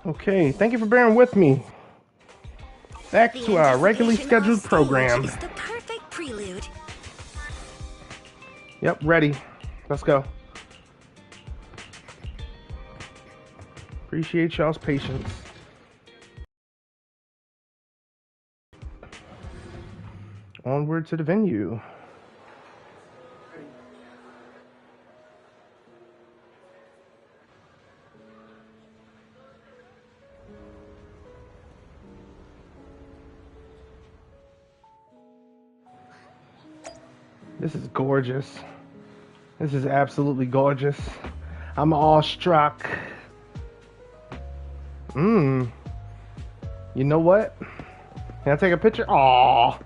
Okay, thank you for bearing with me. Back The to our regularly anticipation on scheduled stage program. is the perfect prelude. Yep, ready. Let's go. Appreciate y'all's patience. Onward to the venue. This is gorgeous. This is absolutely gorgeous. I'm awestruck. You know what? Can I take a picture? Aww.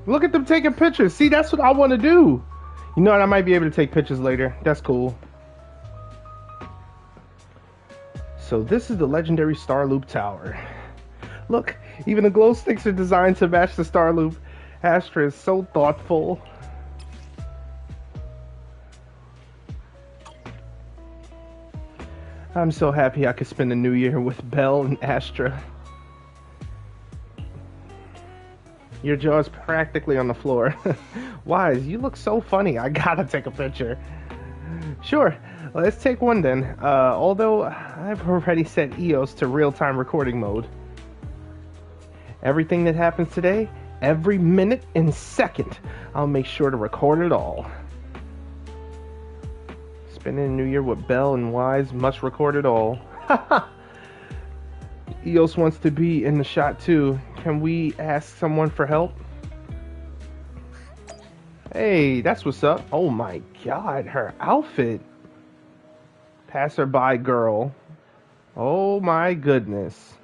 Look at them taking pictures. See, that's what I want to do. You know what? I might be able to take pictures later. That's cool. So this is the legendary Star Loop Tower. Look, even the glow sticks are designed to match the Star Loop. Astra is so thoughtful. I'm so happy I could spend the new year with Belle and Astra. Your jaw's practically on the floor. Wise, you look so funny. I gotta take a picture. Sure, let's take one then. Although I've already set EOS to real-time recording mode. Everything that happens today, every minute and second, I'll make sure to record it all. Spending the new year with Belle and Wise must record it all. EOS wants to be in the shot too. Can we ask someone for help? Hey, that's what's up. Oh my god, her outfit. Passerby girl. Oh my goodness.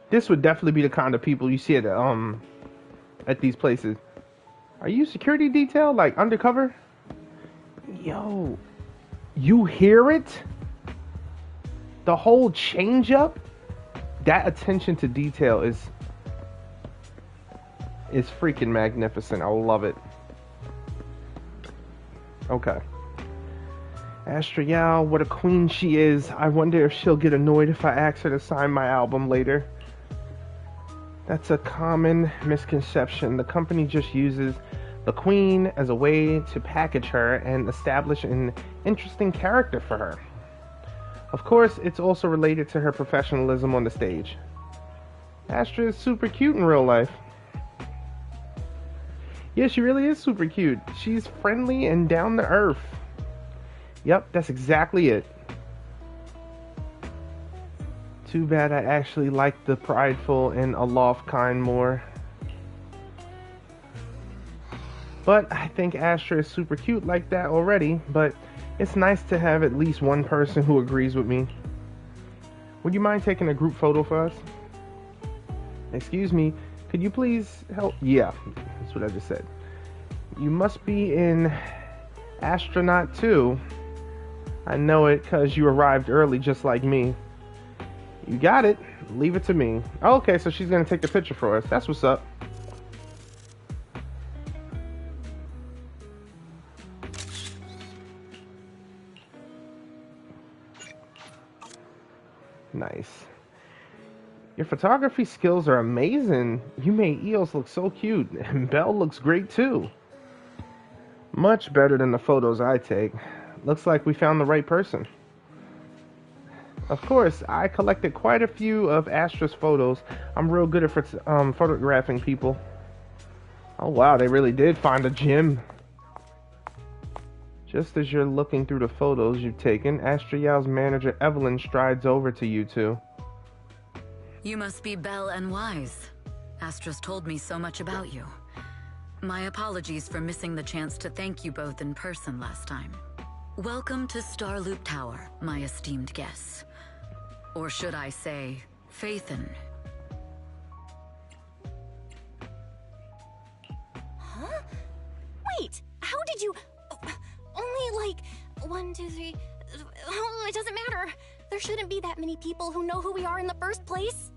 This would definitely be the kind of people you see at these places. Are you security detail? Like undercover? Yo, you hear it? The whole change up? That attention to detail is freaking magnificent. I love it. Okay. Astra Yao, what a queen she is. I wonder if she'll get annoyed if I ask her to sign my album later. That's a common misconception. The company just uses the queen as a way to package her and establish an interesting character for her. Of course, it's also related to her professionalism on the stage. Astra is super cute in real life. Yeah, she really is super cute. She's friendly and down to earth. Yep, that's exactly it. Too bad I actually like the prideful and aloft kind more. But I think Astra is super cute like that already, but it's nice to have at least one person who agrees with me. Would you mind taking a group photo for us? Excuse me, could you please help? Yeah, that's what I just said. You must be in Astronaut 2. I know it because you arrived early just like me. You got it. Leave it to me. Oh, okay, so she's going to take the picture for us. That's what's up. Nice. Your photography skills are amazing. You made EOS look so cute, and Belle looks great too. Much better than the photos I take. Looks like we found the right person. Of course, I collected quite a few of Astra's photos. I'm real good at photographing people. Oh wow, they really did find a gem. Just as you're looking through the photos you've taken, Astra Yao's manager Evelyn strides over to you two. You must be Belle and Wise. Astra's told me so much about you. My apologies for missing the chance to thank you both in person last time. Welcome to Starloop Tower, my esteemed guests. Or should I say, Faithin. Huh? Wait, how did you... Only like 1, 2, 3... Oh, it doesn't matter. They're There shouldn't be that many people who know who we are in the first place.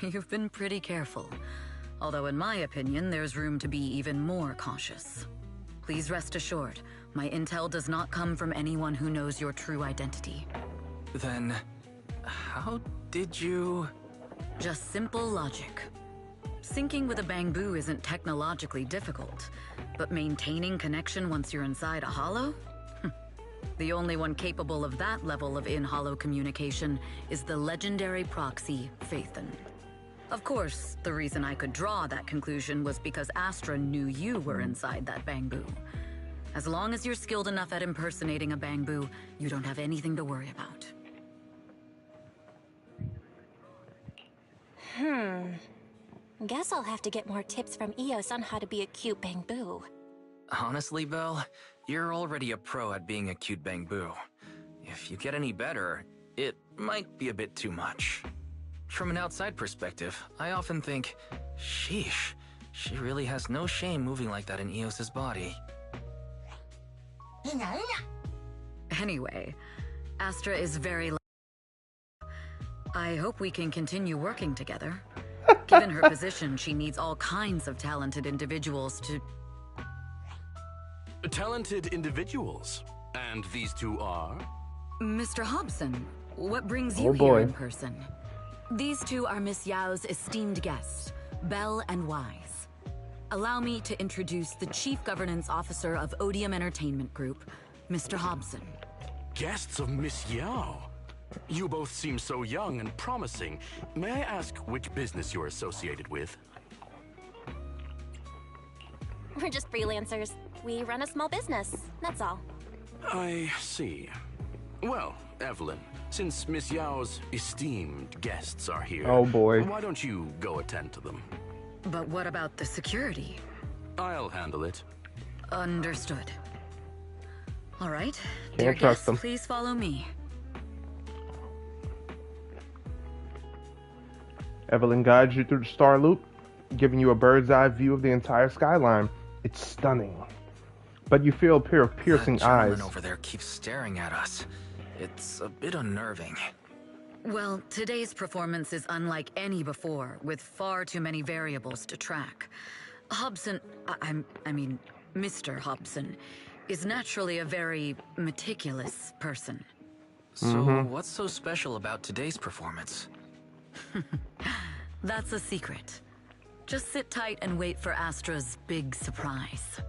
You've been pretty careful. Although in my opinion, there's room to be even more cautious. Please rest assured, my intel does not come from anyone who knows your true identity. Then, how did you... Just simple logic. Syncing with a bamboo isn't technologically difficult, but maintaining connection once you're inside a hollow? The only one capable of that level of in-hollow communication is the legendary proxy, Phaethon. Of course, the reason I could draw that conclusion was because Astra knew you were inside that bamboo. As long as you're skilled enough at impersonating a bamboo, you don't have anything to worry about. Guess I'll have to get more tips from Eos on how to be a cute bamboo. Honestly, Belle, you're already a pro at being a cute bamboo. If you get any better, it might be a bit too much. From an outside perspective, I often think, sheesh, she really has no shame moving like that in Eos's body. Anyway, Astra is very... I hope we can continue working together. Given her position, she needs all kinds of talented individuals to... Talented individuals? And these two are? Mr. Hobson, what brings you Oh, here boy. in person? These two are Miss Yao's esteemed guests, Belle and Wise. Allow me to introduce the Chief Governance Officer of Odium Entertainment Group, Mr. Hobson. Guests of Miss Yao? You both seem so young and promising. May I ask which business you're associated with? We're just freelancers. We run a small business, that's all. I see. Well, Evelyn, since Miss Yao's esteemed guests are here... Oh, boy. Why don't you go attend to them? But what about the security? I'll handle it. Understood. All right, Can't dear trust guests, them. please follow me. Evelyn guides you through the star loop, giving you a bird's eye view of the entire skyline. It's stunning. But you feel a pair of piercing That gentleman eyes. over there keeps staring at us. It's a bit unnerving. Well, today's performance is unlike any before, with far too many variables to track. Hobson, I mean, Mr. Hobson, is naturally a very meticulous person. So, what's so special about today's performance? That's a secret. Just sit tight and wait for Astra's big surprise.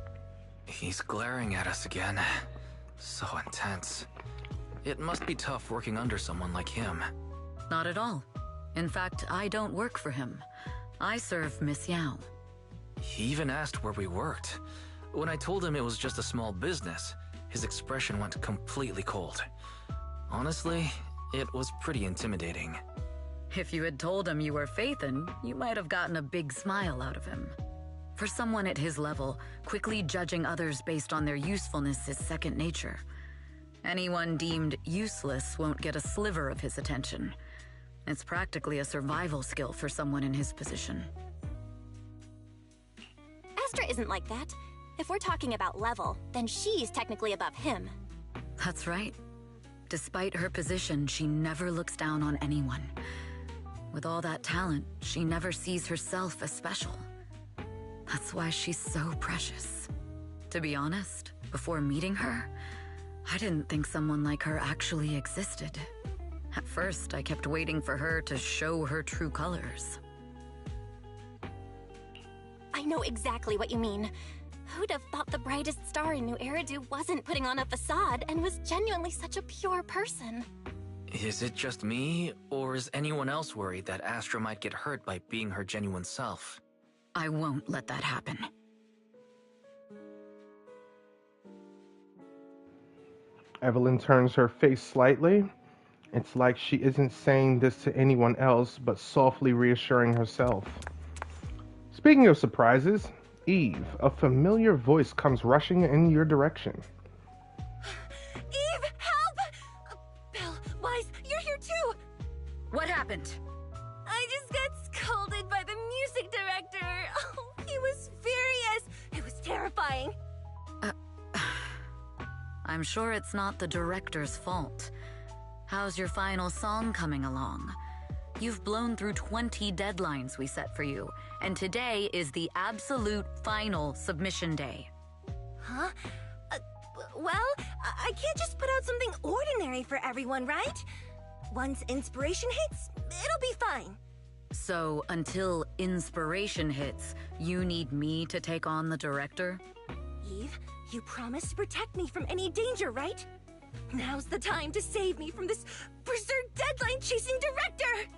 He's glaring at us again. So intense. It must be tough working under someone like him. Not at all. In fact, I don't work for him. I serve Miss Yao. He even asked where we worked. When I told him it was just a small business, his expression went completely cold. Honestly, it was pretty intimidating. If you had told him you were Phaethon, you might have gotten a big smile out of him. For someone at his level, quickly judging others based on their usefulness is second nature. Anyone deemed useless won't get a sliver of his attention. It's practically a survival skill for someone in his position. Astra isn't like that. If we're talking about level, then she's technically above him. That's right. Despite her position, she never looks down on anyone. With all that talent, she never sees herself as special. That's why she's so precious. To be honest, before meeting her, I didn't think someone like her actually existed. At first, I kept waiting for her to show her true colors. I know exactly what you mean. Who'd have thought the brightest star in New Eridu wasn't putting on a facade and was genuinely such a pure person? Is it just me, or is anyone else worried that Astra might get hurt by being her genuine self? I won't let that happen. Evelyn turns her face slightly. It's like she isn't saying this to anyone else, but softly reassuring herself. Speaking of surprises, Eve, a familiar voice comes rushing in your direction. Eve, help! Belle, Wise, you're here too! What happened? I just got scolded by the music director. Oh, he was furious. It was terrifying. I'm sure it's not the director's fault. How's your final song coming along? You've blown through 20 deadlines we set for you, and today is the absolute final submission day. Huh? Well, I can't just put out something ordinary for everyone, right? Once inspiration hits, it'll be fine. So, until inspiration hits, you need me to take on the director? Eve, you promised to protect me from any danger, right? Now's the time to save me from this berserk deadline-chasing director!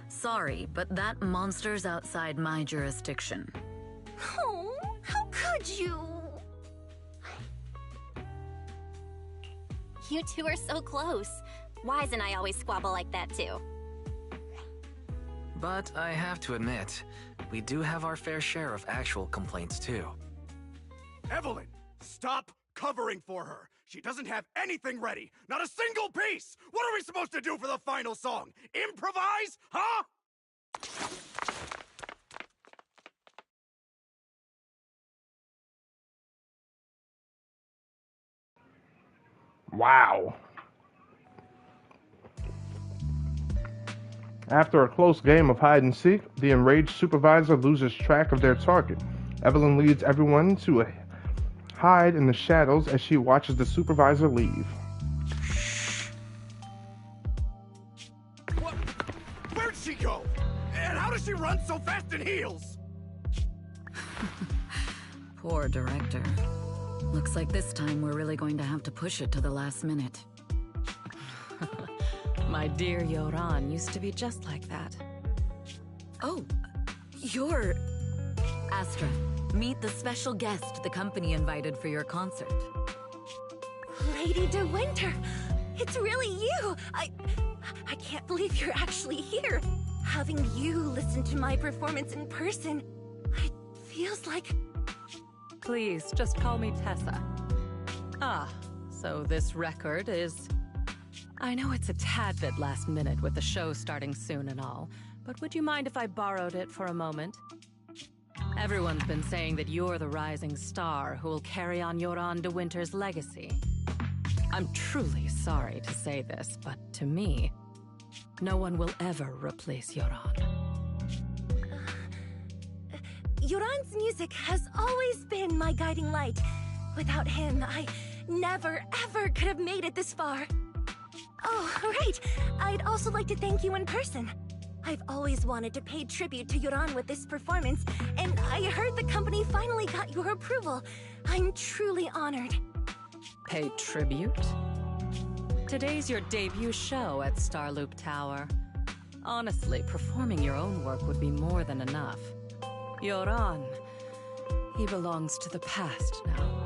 Sorry, but that monster's outside my jurisdiction. Oh, how could you? You two are so close. Wise and I always squabble like that too. But I have to admit, we do have our fair share of actual complaints too. Evelyn, stop covering for her. She doesn't have anything ready. Not a single piece. What are we supposed to do for the final song? Improvise? Huh? Wow. After a close game of hide and seek, the enraged supervisor loses track of their target. Evelyn leads everyone to hide in the shadows as she watches the supervisor leave. What? Where'd she go? And how does she run so fast in heels? Poor director. Looks like this time we're really going to have to push it to the last minute. My dear Yoran used to be just like that. Oh, you're... Astra, meet the special guest the company invited for your concert. Lady De Winter, it's really you! I can't believe you're actually here. Having you listen to my performance in person, it feels like... Please, just call me Tessa. Ah, so this record is... I know it's a tad bit last minute with the show starting soon and all, but would you mind if I borrowed it for a moment? Everyone's been saying that you're the rising star who will carry on Yoran De Winter's legacy. I'm truly sorry to say this, but to me, no one will ever replace Yoran. Yoran's music has always been my guiding light. Without him, I never, ever could have made it this far. Oh, right. I'd also like to thank you in person. I've always wanted to pay tribute to Yoran with this performance, and I heard the company finally got your approval. I'm truly honored. Pay tribute? Today's your debut show at Starloop Tower. Honestly, performing your own work would be more than enough. Yoran, he belongs to the past now.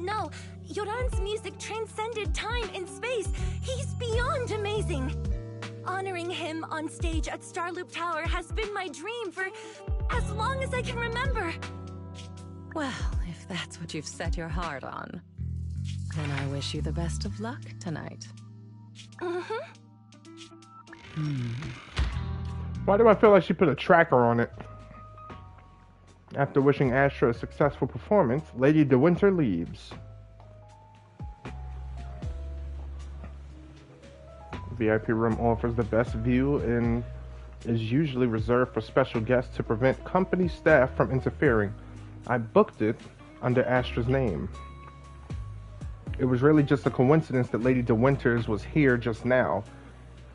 No. Yoran's music transcended time and space. He's beyond amazing. Honoring him on stage at Starloop Tower has been my dream for as long as I can remember. Well, if that's what you've set your heart on, then I wish you the best of luck tonight. Why do I feel like she put a tracker on it? After wishing Astra a successful performance, Lady De Winter leaves. The VIP room offers the best view and is usually reserved for special guests to prevent company staff from interfering. I booked it under Astra's name. It was really just a coincidence that Lady De Winters was here just now.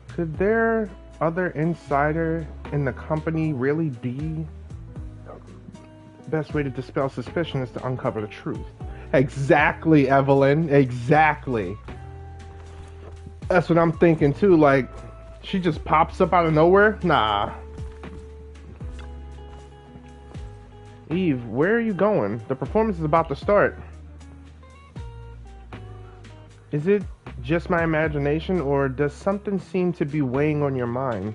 Could there other insider in the company really be? The best way to dispel suspicion is to uncover the truth. Exactly, Evelyn. Exactly. That's what I'm thinking too. Like, she just pops up out of nowhere? Nah. Eve, where are you going? The performance is about to start. Is it just my imagination, or does something seem to be weighing on your mind?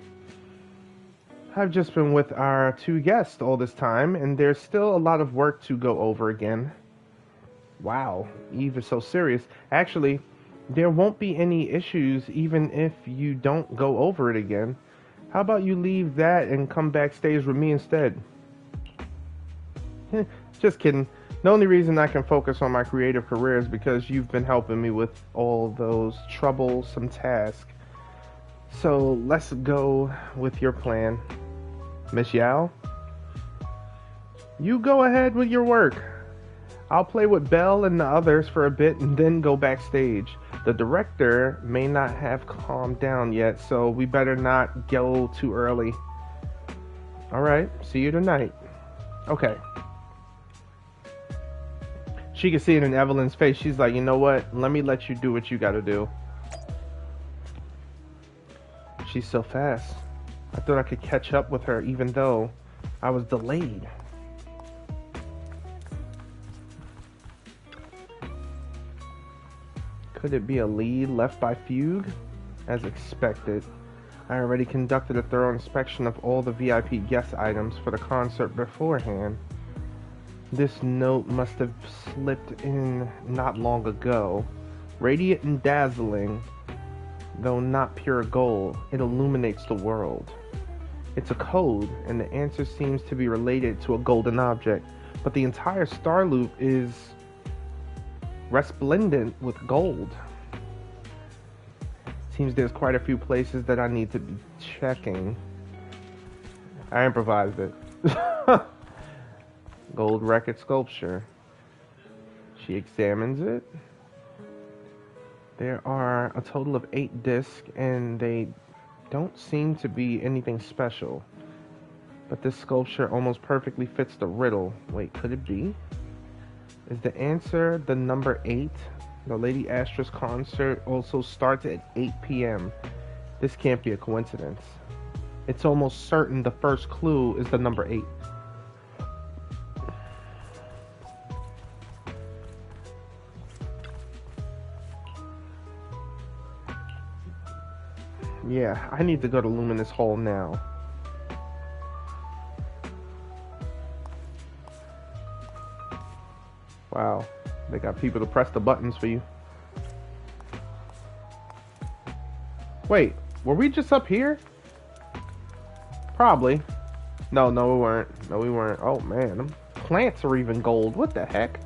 I've just been with our two guests all this time, and there's still a lot of work to go over again. Wow, Eve is so serious. Actually, there won't be any issues even if you don't go over it again. How about you leave that and come backstage with me instead? Just kidding. The only reason I can focus on my creative career is because you've been helping me with all those troublesome tasks. So let's go with your plan. Miss Yao? You go ahead with your work. I'll play with Belle and the others for a bit and then go backstage. The director may not have calmed down yet, so we better not go too early. Alright, see you tonight. Okay. She can see it in Evelyn's face. She's like, you know what? Let me let you do what you gotta do. She's so fast. I thought I could catch up with her even though I was delayed. Could it be a lead left by Fugue? As expected. I already conducted a thorough inspection of all the VIP guest items for the concert beforehand. This note must have slipped in not long ago. Radiant and dazzling, though not pure gold, it illuminates the world. It's a code, and the answer seems to be related to a golden object, but the entire star loop is resplendent with gold. Seems there's quite a few places that I need to be checking. I improvised it. Gold record sculpture. She examines it. There are a total of 8 discs, and they don't seem to be anything special. But this sculpture almost perfectly fits the riddle. Wait, could it be? Is the answer the number 8? The Lady Astra's concert also starts at 8 p.m. This can't be a coincidence. It's almost certain the first clue is the number 8. Yeah, I need to go to Luminous Hall now. Wow, they got people to press the buttons for you. Wait, were we just up here? Probably. No, we weren't. No, we weren't. Oh man, them plants are even gold. What the heck?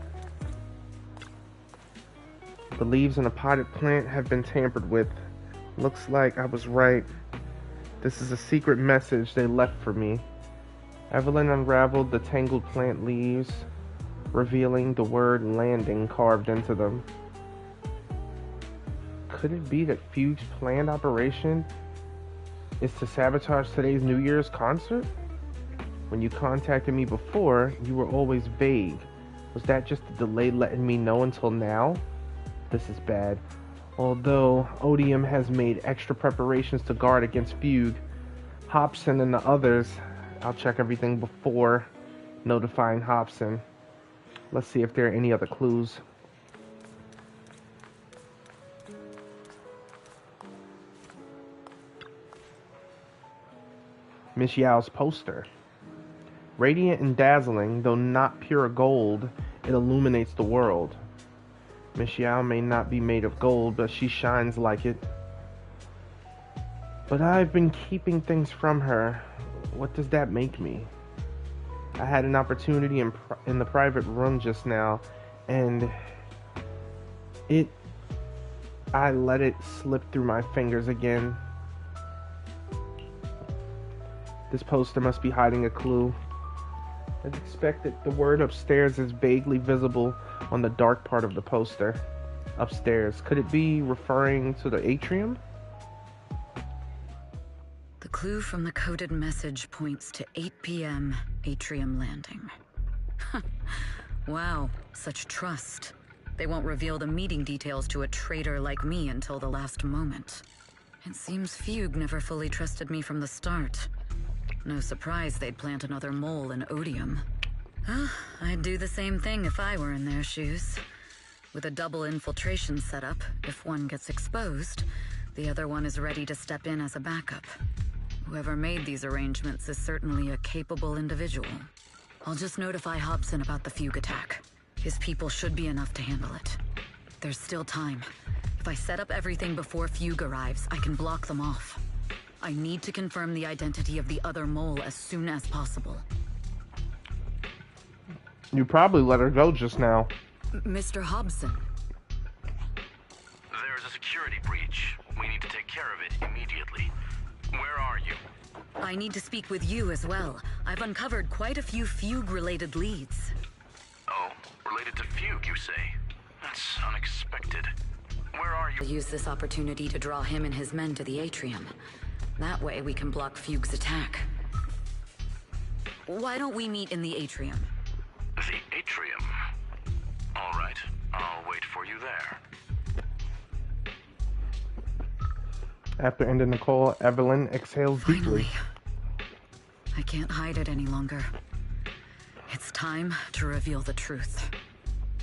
The leaves in a potted plant have been tampered with. Looks like I was right. This is a secret message they left for me. Evelyn unraveled the tangled plant leaves, revealing the word landing carved into them. Could it be that Fugue's planned operation is to sabotage today's New Year's concert? When you contacted me before, you were always vague. Was that just a delay letting me know until now? This is bad. Although Odium has made extra preparations to guard against Fugue, Hobson and the others, I'll check everything before notifying Hobson. Let's see if there are any other clues. Miss Yao's poster. Radiant and dazzling, though not pure gold, it illuminates the world. Miss Yao may not be made of gold, but she shines like it. But I've been keeping things from her. What does that make me? I had an opportunity in the private room just now, and I let it slip through my fingers again. This poster must be hiding a clue. As expected, the word upstairs is vaguely visible on the dark part of the poster. Upstairs. Could it be referring to the atrium? The clue from the coded message points to 8 p.m. Atrium Landing. Wow, such trust. They won't reveal the meeting details to a traitor like me until the last moment. It seems Fugue never fully trusted me from the start. No surprise they'd plant another mole in Odium. I'd do the same thing if I were in their shoes. With a double infiltration setup, if one gets exposed, the other one is ready to step in as a backup. Whoever made these arrangements is certainly a capable individual. I'll just notify Hobson about the Fugue attack. His people should be enough to handle it. There's still time. If I set up everything before Fugue arrives, I can block them off. I need to confirm the identity of the other mole as soon as possible. You probably let her go just now. Mr. Hobson. There's a security breach. We need to take care of it immediately. Where are you? I need to speak with you as well. I've uncovered quite a few Fugue-related leads. Oh, related to Fugue, you say? That's unexpected. Where are you? I'll use this opportunity to draw him and his men to the atrium. That way we can block Fugue's attack. Why don't we meet in the atrium? The atrium? All right, I'll wait for you there. After ending the call, Evelyn exhales deeply. I can't hide it any longer. It's time to reveal the truth.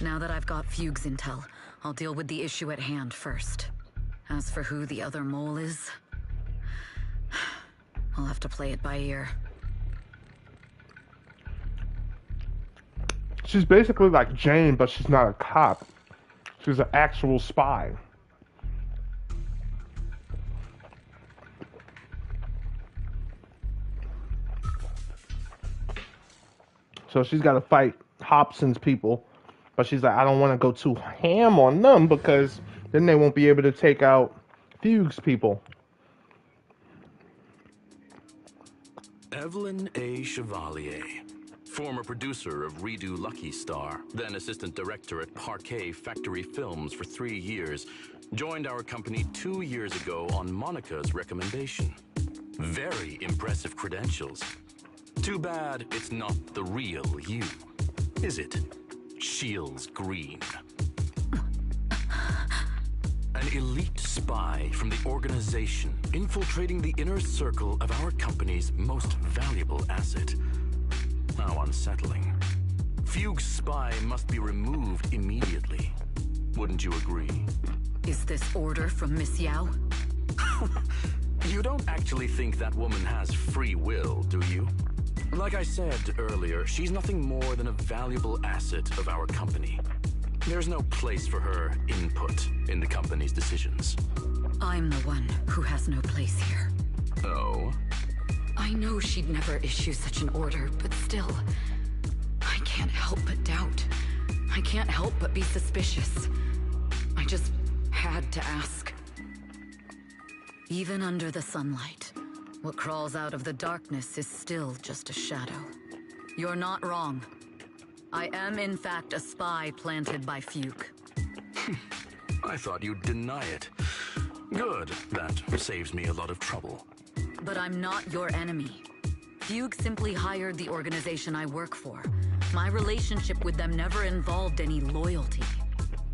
Now that I've got Fugue's intel, I'll deal with the issue at hand first. As for who the other mole is, I'll have to play it by ear. She's basically like Jane, but she's not a cop. She's an actual spy. So she's got to fight Hobson's people. But she's like, I don't want to go too ham on them because then they won't be able to take out Fugue's people. Evelyn A. Chevalier, former producer of Redo Lucky Star, then assistant director at Parquet Factory Films for 3 years, joined our company 2 years ago on Monica's recommendation. Very impressive credentials. Too bad it's not the real you, is it? Shields Green. An elite spy from the organization, infiltrating the inner circle of our company's most valuable asset. How unsettling. Fugue's spy must be removed immediately. Wouldn't you agree? Is this order from Miss Yao? You don't actually think that woman has free will, do you? Like I said earlier, she's nothing more than a valuable asset of our company. There's no place for her input in the company's decisions. I'm the one who has no place here. Oh? I know she'd never issue such an order, but still, I can't help but doubt. I can't help but be suspicious. I just had to ask. Even under the sunlight, what crawls out of the darkness is still just a shadow. You're not wrong. I am, in fact, a spy planted by Fugue. I thought you'd deny it. Good. That saves me a lot of trouble. But I'm not your enemy. Fugue simply hired the organization I work for. My relationship with them never involved any loyalty.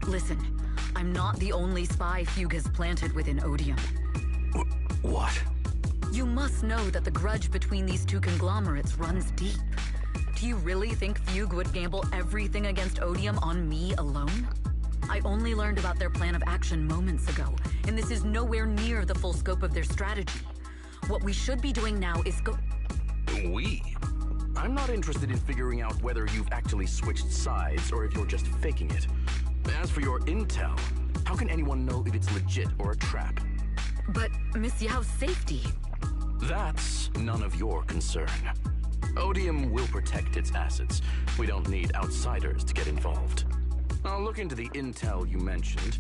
Listen, I'm not the only spy Fugue has planted within Odium. What? You must know that the grudge between these two conglomerates runs deep. Do you really think Fugue would gamble everything against Odium on me alone? I only learned about their plan of action moments ago, and this is nowhere near the full scope of their strategy. What we should be doing now is We? I'm not interested in figuring out whether you've actually switched sides or if you're just faking it. As for your intel, how can anyone know if it's legit or a trap? But Miss Yao's safety... That's none of your concern. Odium will protect its assets. We don't need outsiders to get involved. I'll look into the intel you mentioned.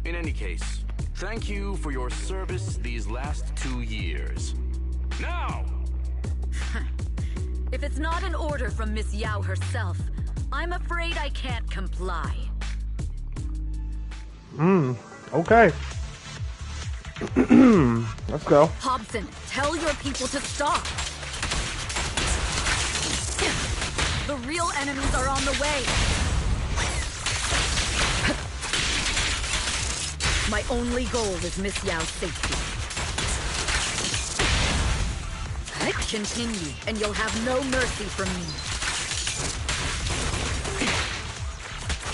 In any case, thank you for your service these last 2 years. Now! If it's not an order from Miss Yao herself, I'm afraid I can't comply. Okay. Let's go. Hobson, tell your people to stop. The real enemies are on the way. My only goal is Miss Yao's safety. Continue, and you'll have no mercy from me.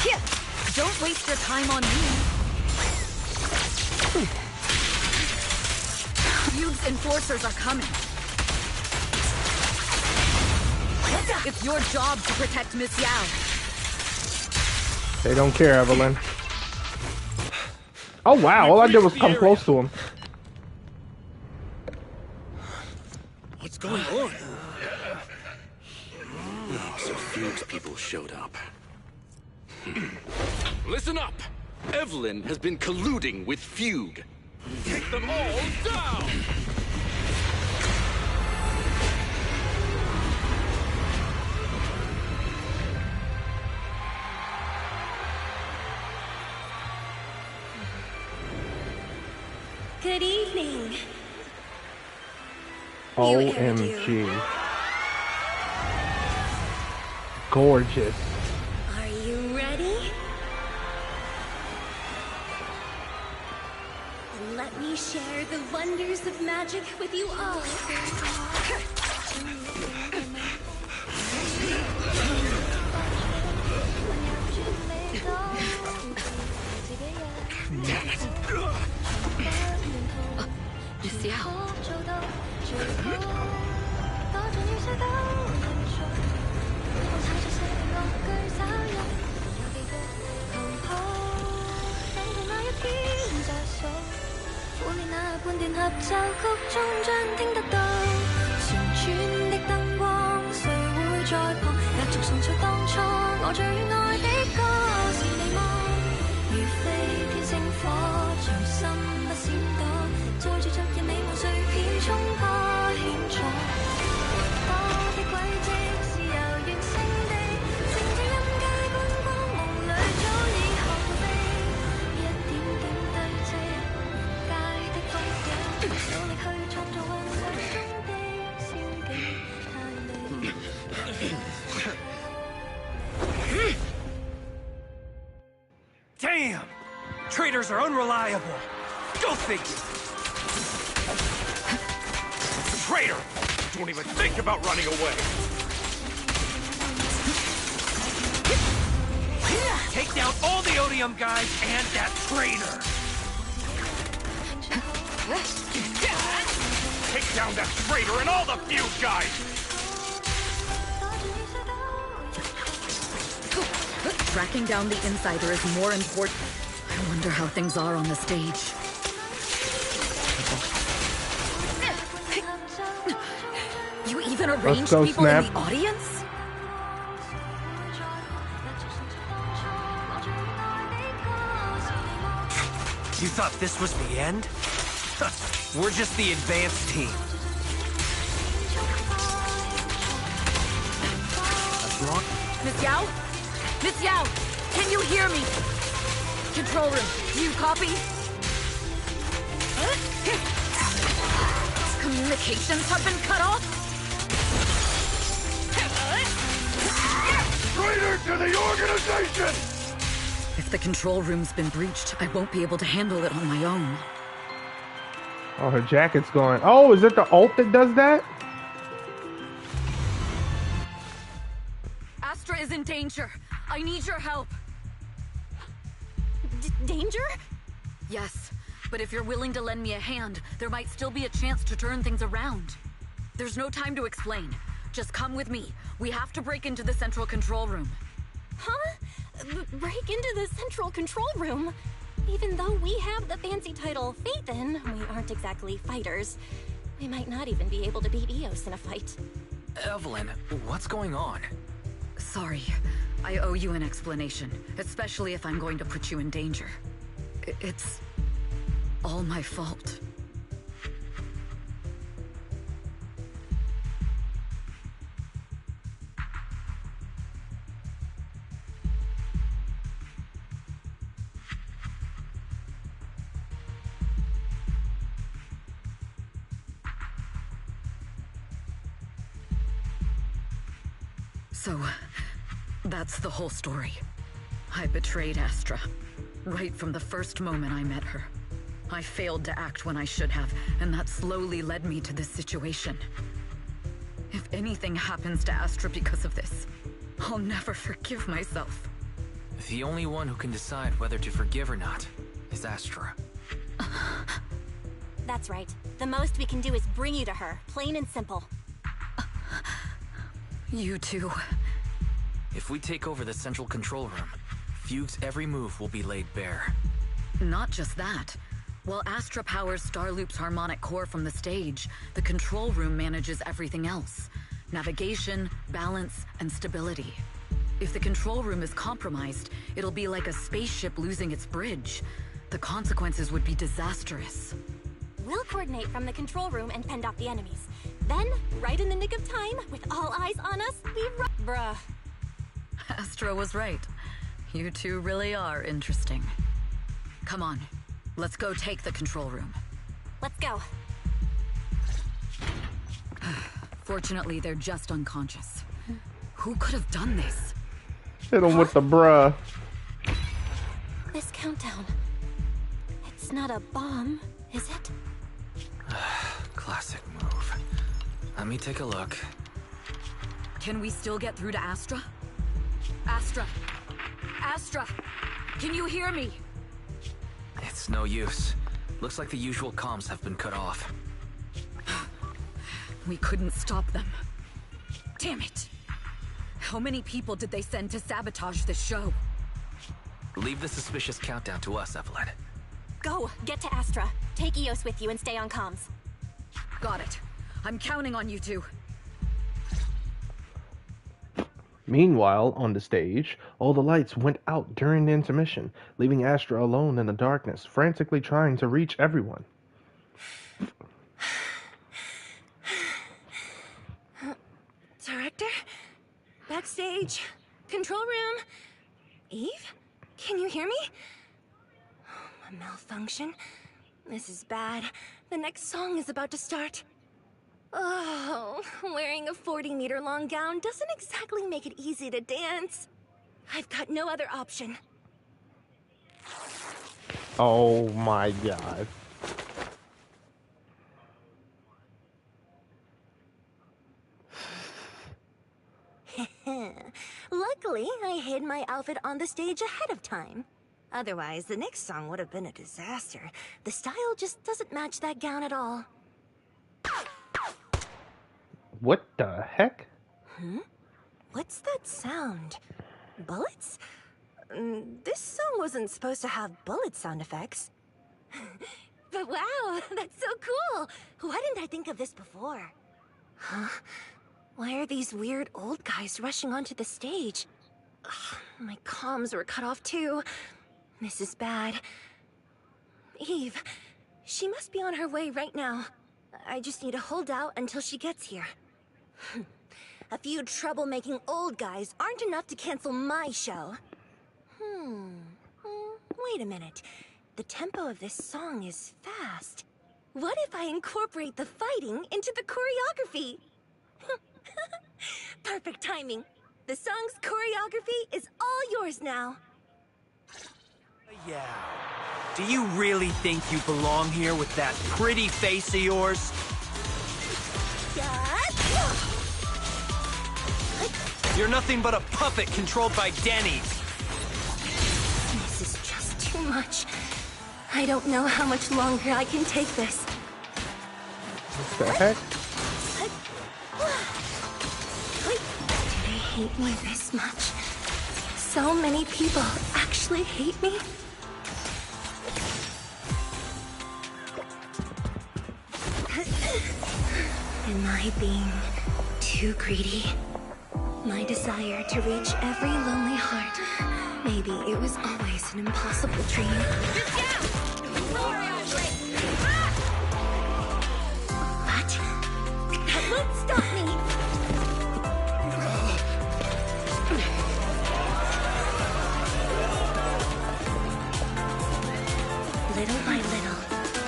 Here, don't waste your time on me. Fugue's enforcers are coming. It's your job to protect Miss Yao. They don't care, Evelyn. Oh wow, all I did was come close to him. What's going on? Oh, so Fugue's people showed up. Listen up! Evelyn has been colluding with Fugue. Take them all down! Good evening. OMG. Gorgeous. Are you ready? Then let me share the wonders of magic with you all. Damn! Traitors are unreliable. Go figure. Traitor! Don't even think about running away. Take down all the Odium guys and that traitor. Take down that traitor and all the Fugue guys. Tracking down the insider is more important. I wonder how things are on the stage. You even arranged people Snap. in the audience? You thought this was the end? We're just the advanced team. What's wrong? Miss Yao? Miss Yao, can you hear me? Control room, do you copy? Communications have been cut off? Traitor to the organization! If the control room's been breached, I won't be able to handle it on my own. Oh, her jacket's going. Oh, is it the ult that does that? Astra is in danger. I need your help. Danger? Yes, but if you're willing to lend me a hand, there might still be a chance to turn things around. There's no time to explain. Just come with me. We have to break into the central control room. Huh? Break into the central control room? Even though we have the fancy title Phaethon, we aren't exactly fighters. We might not even be able to beat Eos in a fight. Evelyn, what's going on? Sorry. I owe you an explanation, especially if I'm going to put you in danger. It's all my fault. So, that's the whole story. I betrayed Astra, right from the first moment I met her. I failed to act when I should have, and that slowly led me to this situation. If anything happens to Astra because of this, I'll never forgive myself. The only one who can decide whether to forgive or not is Astra. That's right. The most we can do is bring you to her, plain and simple. You too. If we take over the central control room, Fugue's every move will be laid bare. Not just that. While Astra powers Starloop's harmonic core from the stage, the control room manages everything else. Navigation, balance, and stability. If the control room is compromised, it'll be like a spaceship losing its bridge. The consequences would be disastrous. We'll coordinate from the control room and fend off the enemies. Then, right in the nick of time, with all eyes on us, we Bruh. Astra was right. You two really are interesting. Come on, let's go take the control room. Let's go. Fortunately, they're just unconscious. Who could have done this? Hit him with the bruh. This countdown. It's not a bomb, is it? Classic move. Let me take a look. Can we still get through to Astra? Astra! Astra! Can you hear me? It's no use. Looks like the usual comms have been cut off. We couldn't stop them. Damn it! How many people did they send to sabotage this show? Leave the suspicious countdown to us, Evelyn. Go! Get to Astra. Take Eos with you and stay on comms. Got it. I'm counting on you two. Meanwhile, on the stage, all the lights went out during the intermission, leaving Astra alone in the darkness, frantically trying to reach everyone. Director? Backstage? Control room? Eve? Can you hear me? A malfunction? This is bad. The next song is about to start. Oh, wearing a 40-meter long gown doesn't exactly make it easy to dance. I've got no other option. Oh my god. Luckily, I hid my outfit on the stage ahead of time. Otherwise, the next song would have been a disaster. The style just doesn't match that gown at all. What the heck? What's that sound? Bullets? This song wasn't supposed to have bullet sound effects. But wow, that's so cool! Why didn't I think of this before? Huh? Why are these weird old guys rushing onto the stage? Ugh, my comms were cut off too. This is bad. Eve, she must be on her way right now. I just need to hold out until she gets here. A few troublemaking old guys aren't enough to cancel my show. Wait a minute. The tempo of this song is fast. What if I incorporate the fighting into the choreography? Perfect timing. The song's choreography is all yours now. Yeah. Do you really think you belong here with that pretty face of yours? You're nothing but a puppet controlled by Denny's. This is just too much. I don't know how much longer I can take this. What the heck? Do they hate me this much? So many people actually hate me? Am I being too greedy? My desire to reach every lonely heart. Maybe it was always an impossible dream. What? That won't stop me! Little by little,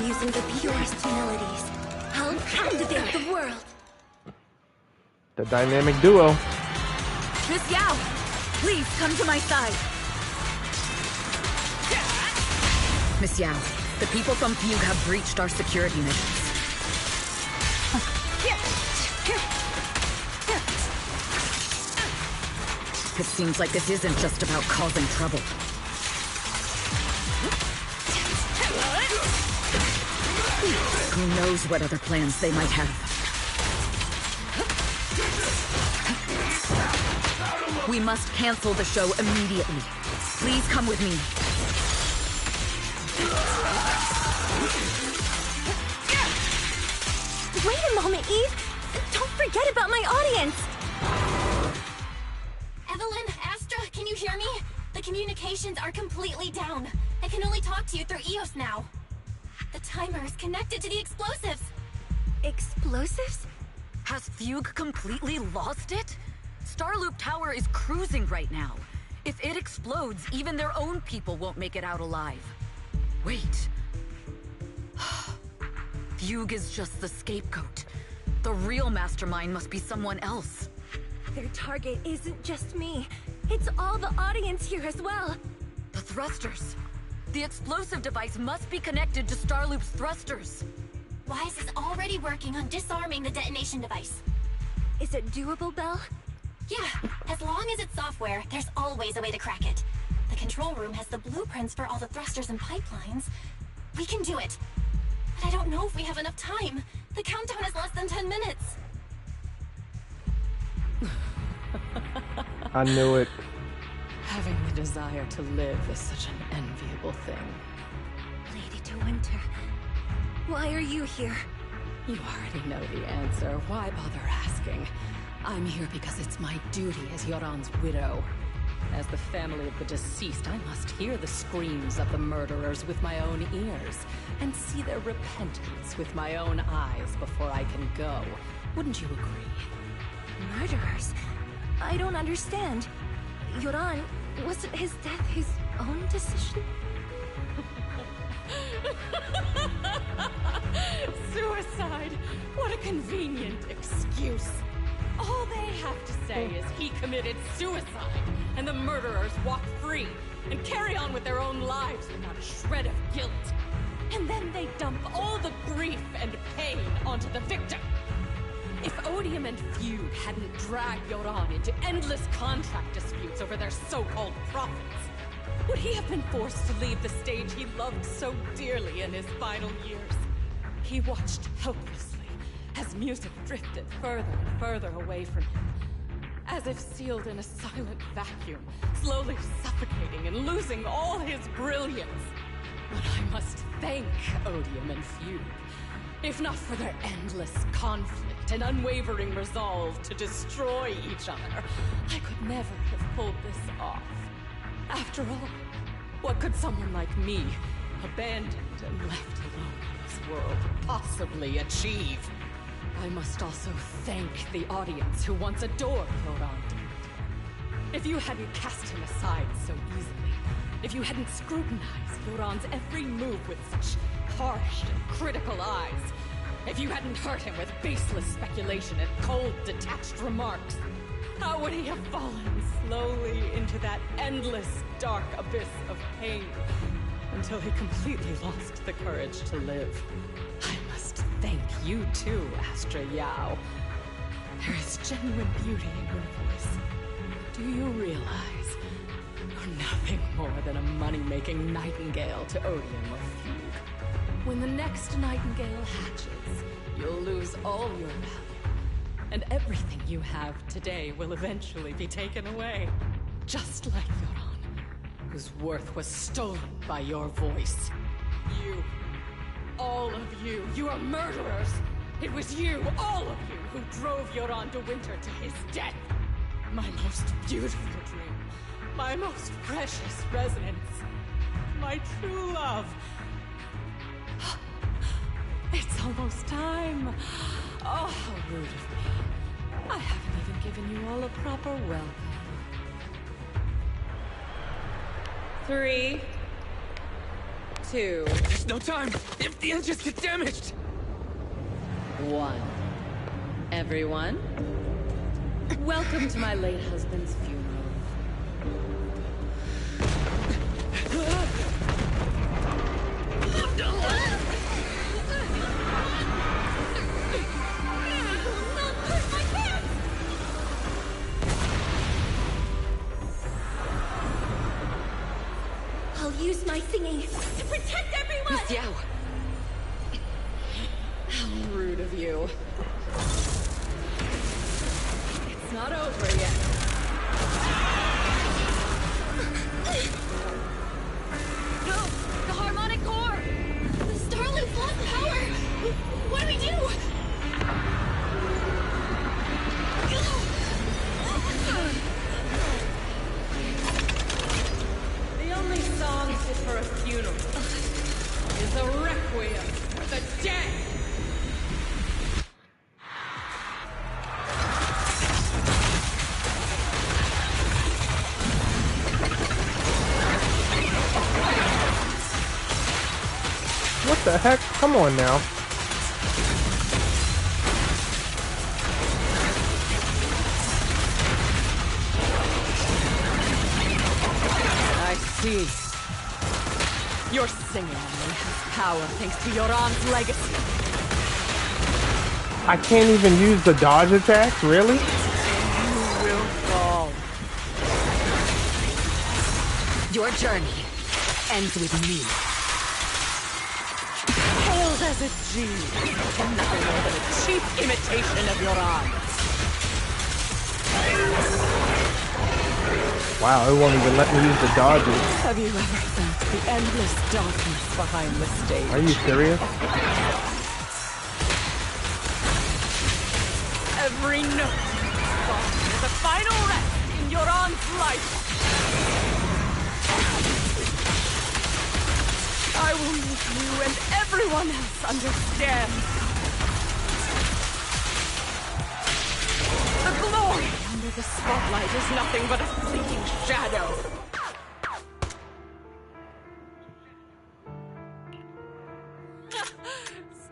using the purest melodies, I'll captivate the world. The dynamic duo. Miss Yao, please come to my side. Miss Yao, the people from Fugue have breached our security missions. It seems like this isn't just about causing trouble. Who knows what other plans they might have. We must cancel the show immediately. Please come with me. Wait a moment, Eve! Don't forget about my audience! Evelyn, Astra, can you hear me? The communications are completely down. I can only talk to you through EOS now. The timer is connected to the explosives. Explosives? Has Fugue completely lost it? Starloop Tower is cruising right now. If it explodes, even their own people won't make it out alive. Wait. Fugue is just the scapegoat. The real mastermind must be someone else. Their target isn't just me. It's all the audience here as well. The thrusters. The explosive device must be connected to Starloop's thrusters. Wise is already working on disarming the detonation device. Is it doable, Belle? Yeah, as long as it's software, there's always a way to crack it. The control room has the blueprints for all the thrusters and pipelines. We can do it. But I don't know if we have enough time. The countdown is less than 10 minutes. I knew it. Having the desire to live is such an enviable thing. Lady De Winter, why are you here? You already know the answer. Why bother asking? I'm here because it's my duty as Yoran's widow. As the family of the deceased, I must hear the screams of the murderers with my own ears, and see their repentance with my own eyes before I can go. Wouldn't you agree? Murderers? I don't understand. Yoran, wasn't his death his own decision? Suicide! What a convenient excuse. All they have to say is he committed suicide, and the murderers walk free and carry on with their own lives without a shred of guilt. And then they dump all the grief and pain onto the victim. If Odium and Fugue hadn't dragged Yoran into endless contract disputes over their so-called profits, would he have been forced to leave the stage he loved so dearly in his final years? He watched helplessly as music drifted further and further away from him, as if sealed in a silent vacuum, slowly suffocating and losing all his brilliance. But I must thank Odium and Fugue. If not for their endless conflict and unwavering resolve to destroy each other, I could never have pulled this off. After all, what could someone like me, abandoned and left alone in this world, possibly achieve? I must also thank the audience who once adored Yoran. If you hadn't cast him aside so easily, if you hadn't scrutinized Yoran's every move with such harsh and critical eyes, if you hadn't hurt him with baseless speculation and cold, detached remarks, how would he have fallen slowly into that endless, dark abyss of pain until he completely lost the courage to live? I must thank you too, Astra Yao. There is genuine beauty in your voice. Do you realize you're nothing more than a money-making nightingale to Odium or Fugue? When the next nightingale hatches, you'll lose all your value, and everything you have today will eventually be taken away. Just like Yoran, whose worth was stolen by your voice. You, all of you, you are murderers! It was you, all of you, who drove Yoran de Winter to his death! My most beautiful dream, my most precious resonance, my true love. It's almost time. Oh, how rude of me. I haven't even given you all a proper welcome. 3, 2. There's no time! If the engines get damaged! 1. Everyone, welcome to my late husband's funeral. I'll use my singing to protect everyone! Miss Yao! How rude of you. It's not over yet. No! The harmonic core! The Starlight requiem for the dead! What the heck? Come on now. I see. Your singing only has power thanks to Yoran's legacy. I can't even use the dodge attacks? Really? You will fall. Your journey ends with me. Hail Zzz, and nothing more than a cheap imitation of Yoran. Wow, it won't even let me use the dodges. Have you ever felt the endless darkness behind the stage? Are you serious? Every note is a final rest in Yoran's life. I will make you and everyone else understand. The glory under the spotlight is nothing but a fleeting shadow.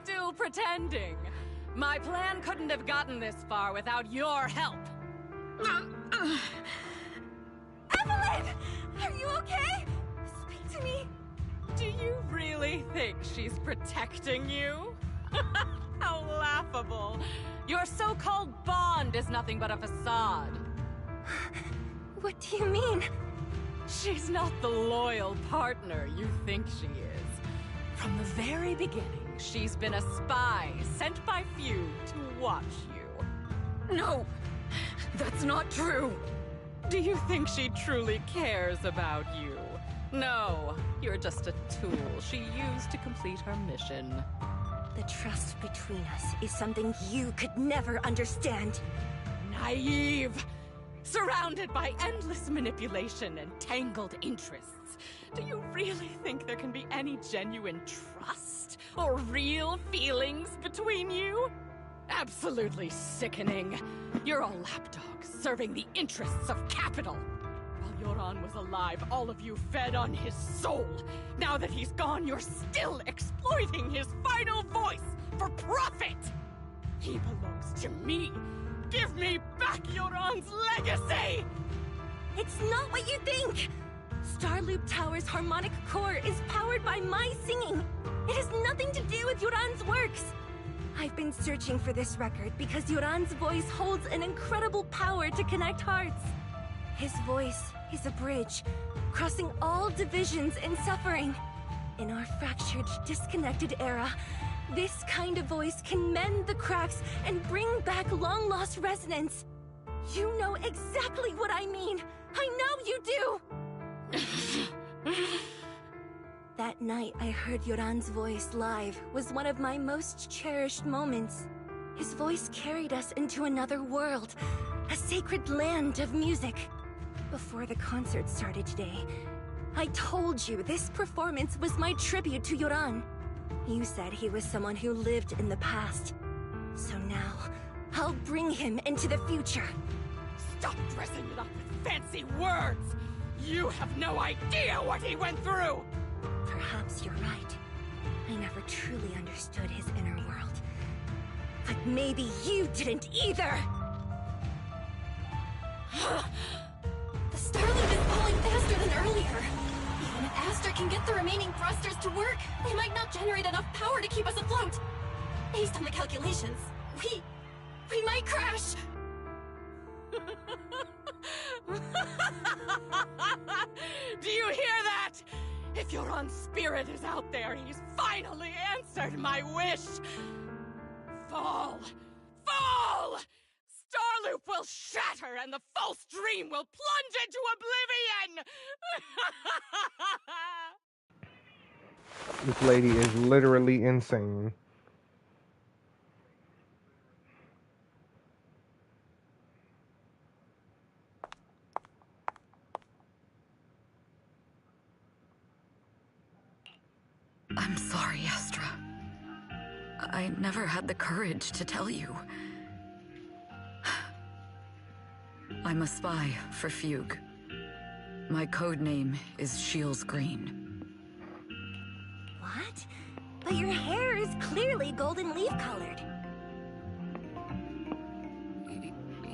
Still pretending. My plan couldn't have gotten this far without your help. Evelyn! Are you okay? Speak to me. Do you really think she's protecting you? How laughable. Your so-called bond is nothing but a facade. What do you mean? She's not the loyal partner you think she is. From the very beginning, she's been a spy sent by few to watch you. No! That's not true! Do you think she truly cares about you? No, you're just a tool she used to complete her mission. The trust between us is something you could never understand. Naive! Surrounded by endless manipulation and tangled interests. Do you really think there can be any genuine trust or real feelings between you? Absolutely sickening. You're all lapdogs serving the interests of capital. While Yoran was alive, all of you fed on his soul. Now that he's gone, you're still exploiting his final voice for profit. He belongs to me. Give me back Yoran's legacy! It's not what you think! Starloop Tower's harmonic core is powered by my singing. It has nothing to do with Yoran's works. I've been searching for this record because Yoran's voice holds an incredible power to connect hearts. His voice is a bridge, crossing all divisions and suffering. In our fractured, disconnected era, this kind of voice can mend the cracks and bring back long-lost resonance. You know exactly what I mean. I know you do! That night I heard Yoran's voice live was one of my most cherished moments. His voice carried us into another world, a sacred land of music. Before the concert started today, I told you this performance was my tribute to Yoran. You said he was someone who lived in the past. So now, I'll bring him into the future. Stop dressing it up with fancy words! You have no idea what he went through! Perhaps you're right. I never truly understood his inner world. But maybe you didn't either! The Starloop is falling faster than earlier. Even if Astra can get the remaining thrusters to work, they might not generate enough power to keep us afloat. Based on the calculations, we might crash. Do you hear that? If Yoran's spirit is out there, he's finally answered my wish. Fall! Fall! Starloop will shatter and the false dream will plunge into oblivion! This lady is literally insane. I'm sorry, Astra. I never had the courage to tell you. I'm a spy for Fugue. My code name is Shields Green. What? But your hair is clearly golden leaf colored.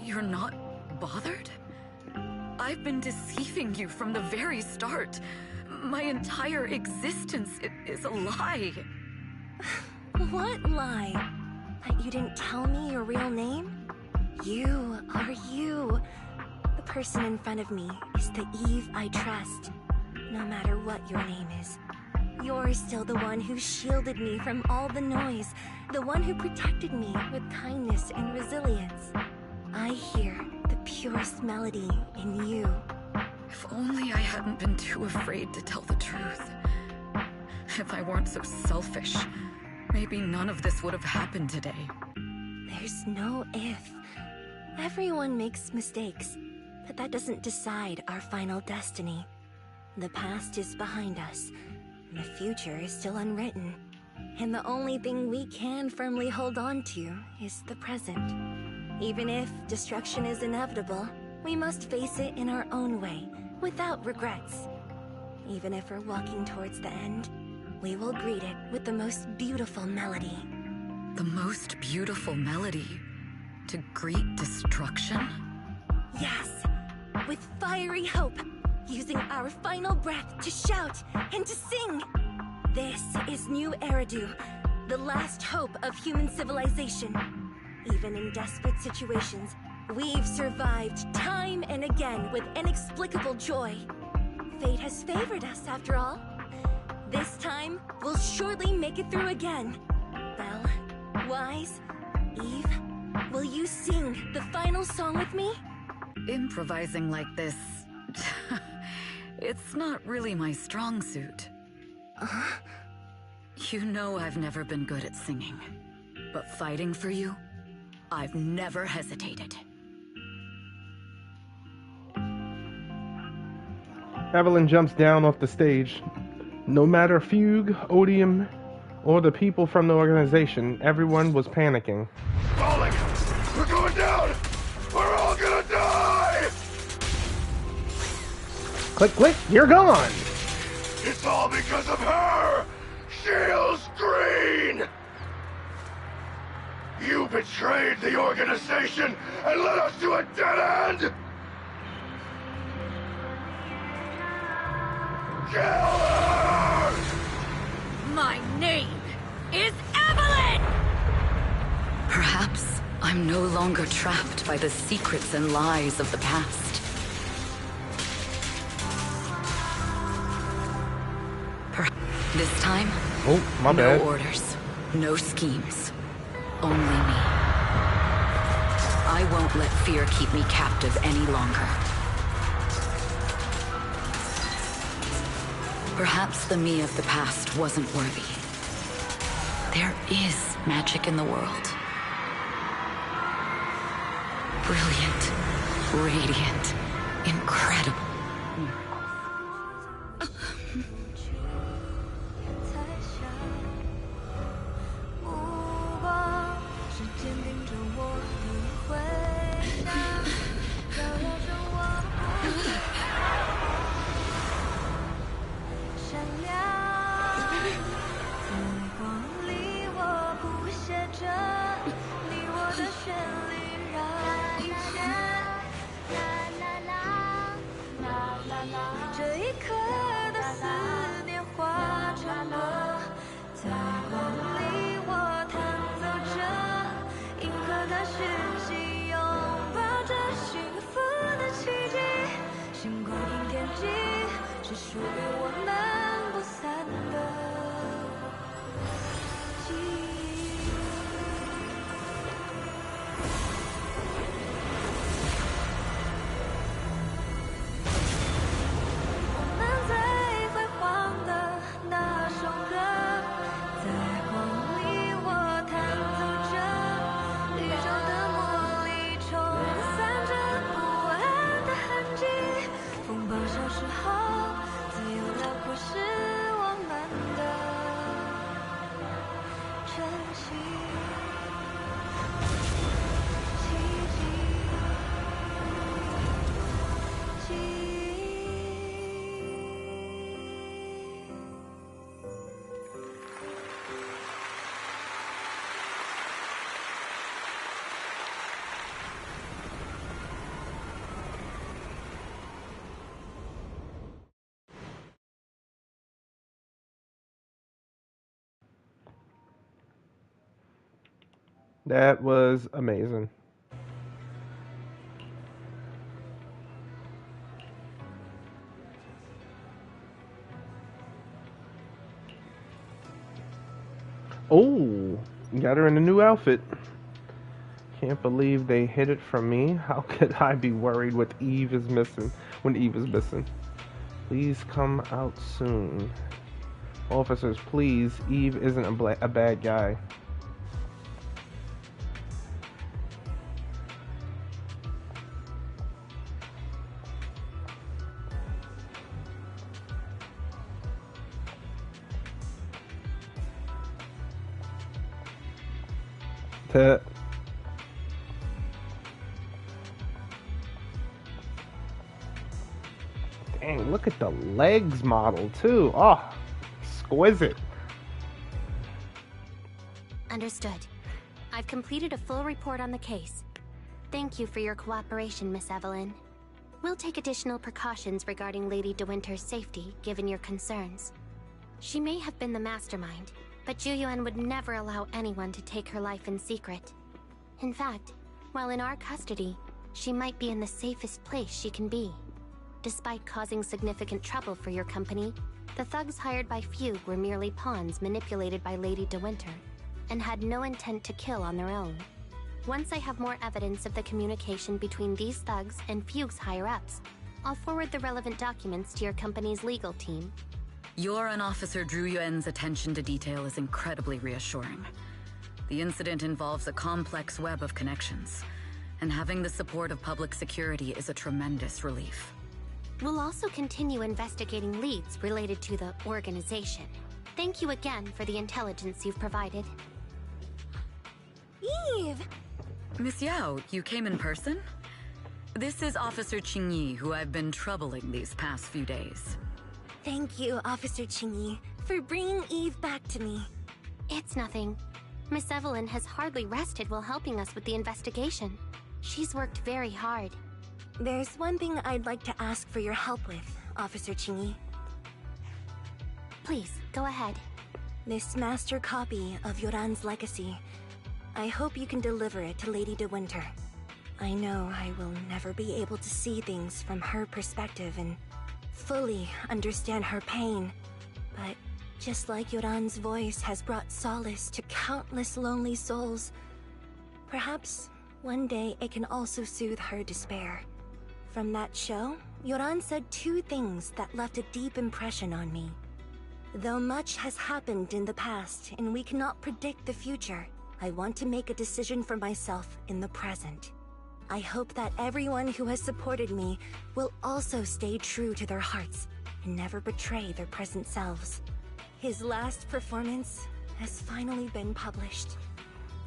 You're not bothered? I've been deceiving you from the very start. My entire existence is a lie. What lie? That you didn't tell me your real name? You are you. The person in front of me is the Eve I trust, no matter what your name is. You're still the one who shielded me from all the noise, the one who protected me with kindness and resilience. I hear the purest melody in you. If only I hadn't been too afraid to tell the truth. If I weren't so selfish, maybe none of this would have happened today. There's no if. Everyone makes mistakes, but that doesn't decide our final destiny. The past is behind us, and the future is still unwritten. And the only thing we can firmly hold on to is the present. Even if destruction is inevitable, we must face it in our own way, without regrets. Even if we're walking towards the end, we will greet it with the most beautiful melody. The most beautiful melody? To greet destruction? Yes, with fiery hope, using our final breath to shout and to sing. This is New Eridu, the last hope of human civilization. Even in desperate situations, we've survived time and again with inexplicable joy. Fate has favored us after all. This time, we'll surely make it through again. Belle, Wise, Eve, will you sing the final song with me? Improvising like this... it's not really my strong suit. You know I've never been good at singing. But fighting for you, I've never hesitated. Evelyn jumps down off the stage. No matter Fugue, Odium, or the people from the organization, everyone was panicking. Falling! We're going down! We're all gonna die! Click, click, you're gone! It's all because of her! Shields Green! You betrayed the organization and led us to a dead end! Kill her! My name is Evelyn! Perhaps I'm no longer trapped by the secrets and lies of the past. This time, my bad. No orders, no schemes, only me. I won't let fear keep me captive any longer. Perhaps the me of the past wasn't worthy. There is magic in the world. Brilliant, radiant, incredible. That was amazing. Oh, got her in a new outfit. Can't believe they hid it from me. How could I be worried when Eve is missing? Please come out soon. Officers, please. Eve isn't a bad guy. Dang, look at the legs model too. Oh, exquisite. Understood. I've completed a full report on the case. Thank you for your cooperation, Miss Evelyn. We'll take additional precautions regarding Lady De Winter's safety, given your concerns. She may have been the mastermind, but Juyuan would never allow anyone to take her life in secret. In fact, while in our custody, she might be in the safest place she can be. Despite causing significant trouble for your company, the thugs hired by Fugue were merely pawns manipulated by Lady De Winter, and had no intent to kill on their own. Once I have more evidence of the communication between these thugs and Fugue's higher-ups, I'll forward the relevant documents to your company's legal team. Your and Officer Zhu Yuan's attention to detail is incredibly reassuring. The incident involves a complex web of connections, and having the support of public security is a tremendous relief. We'll also continue investigating leads related to the organization. Thank you again for the intelligence you've provided. Eve! Miss Yao, you came in person? This is Officer Qingyi, who I've been troubling these past few days. Thank you, Officer Qingyi, for bringing Eve back to me. It's nothing. Miss Evelyn has hardly rested while helping us with the investigation. She's worked very hard. There's one thing I'd like to ask for your help with, Officer Qingyi. Please, go ahead. This master copy of Yoran's legacy. I hope you can deliver it to Lady De Winter. I know I will never be able to see things from her perspective and fully understand her pain. But just like Yoran's voice has brought solace to countless lonely souls, perhaps one day it can also soothe her despair. From that show, Yoran said two things that left a deep impression on me. Though much has happened in the past and we cannot predict the future, I want to make a decision for myself in the present. I hope that everyone who has supported me will also stay true to their hearts and never betray their present selves. His last performance has finally been published.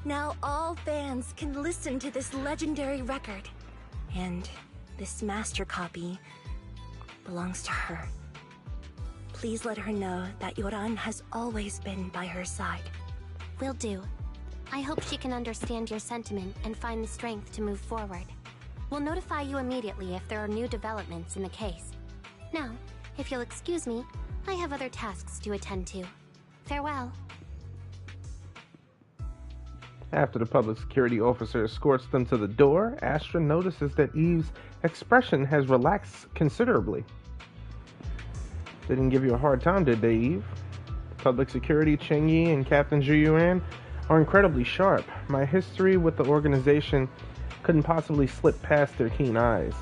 Now all fans can listen to this legendary record. And this master copy belongs to her. Please let her know that Yoran has always been by her side. Will do. I hope she can understand your sentiment and find the strength to move forward. We'll notify you immediately if there are new developments in the case. Now, if you'll excuse me, I have other tasks to attend to. Farewell. After the public security officer escorts them to the door, Astra notices that Eve's expression has relaxed considerably. They didn't give you a hard time, did they, Eve? Public security, Qingyi, and Captain Zhu Yuan are incredibly sharp. My history with the organization couldn't possibly slip past their keen eyes.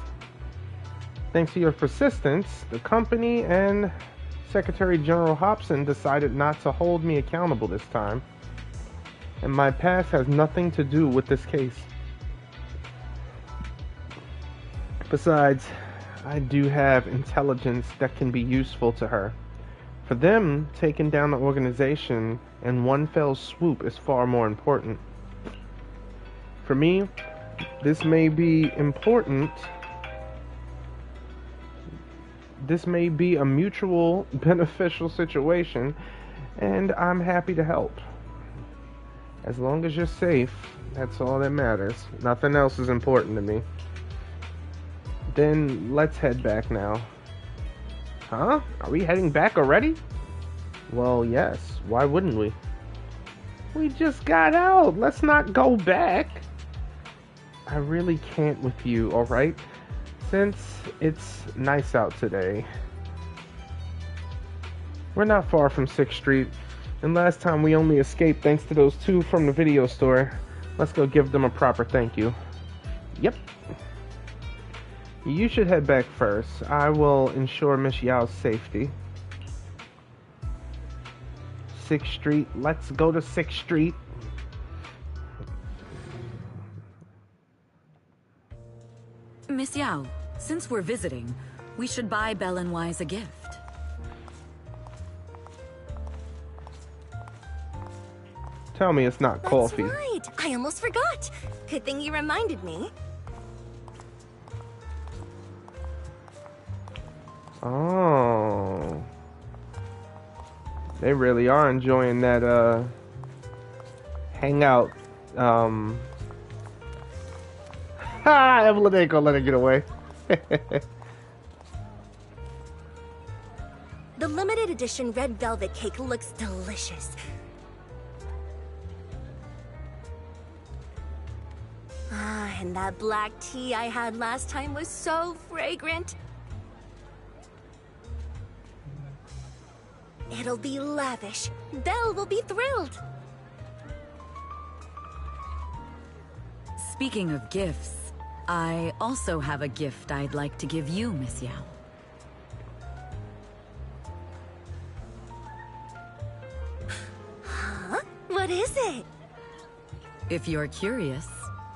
Thanks to your persistence, the company and Secretary General Hobson decided not to hold me accountable this time. And my past has nothing to do with this case. Besides, I do have intelligence that can be useful to her. For them, taking down the organization in one fell swoop is far more important. For me, this may be important. This may be a mutual beneficial situation, and I'm happy to help. As long as you're safe, that's all that matters. Nothing else is important to me. Then let's head back now. Huh? Are we heading back already? Well, yes. Why wouldn't we? We just got out. Let's not go back. I really can't with you, alright? Since it's nice out today. We're not far from 6th Street. And last time we only escaped thanks to those two from the video store. Let's go give them a proper thank you. Yep. You should head back first. I will ensure Miss Yao's safety. 6th Street. Let's go to 6th Street. Miss Yao, since we're visiting, we should buy Belle and Wise a gift. Tell me it's not coffee. That's right. I almost forgot. Good thing you reminded me. Oh. They really are enjoying that, hangout. Evelyn ain't gonna let her get away. The limited edition red velvet cake looks delicious. And that black tea I had last time was so fragrant. It'll be lavish. Belle will be thrilled. Speaking of gifts, I also have a gift I'd like to give you, Miss Yao. Huh? What is it? If you're curious,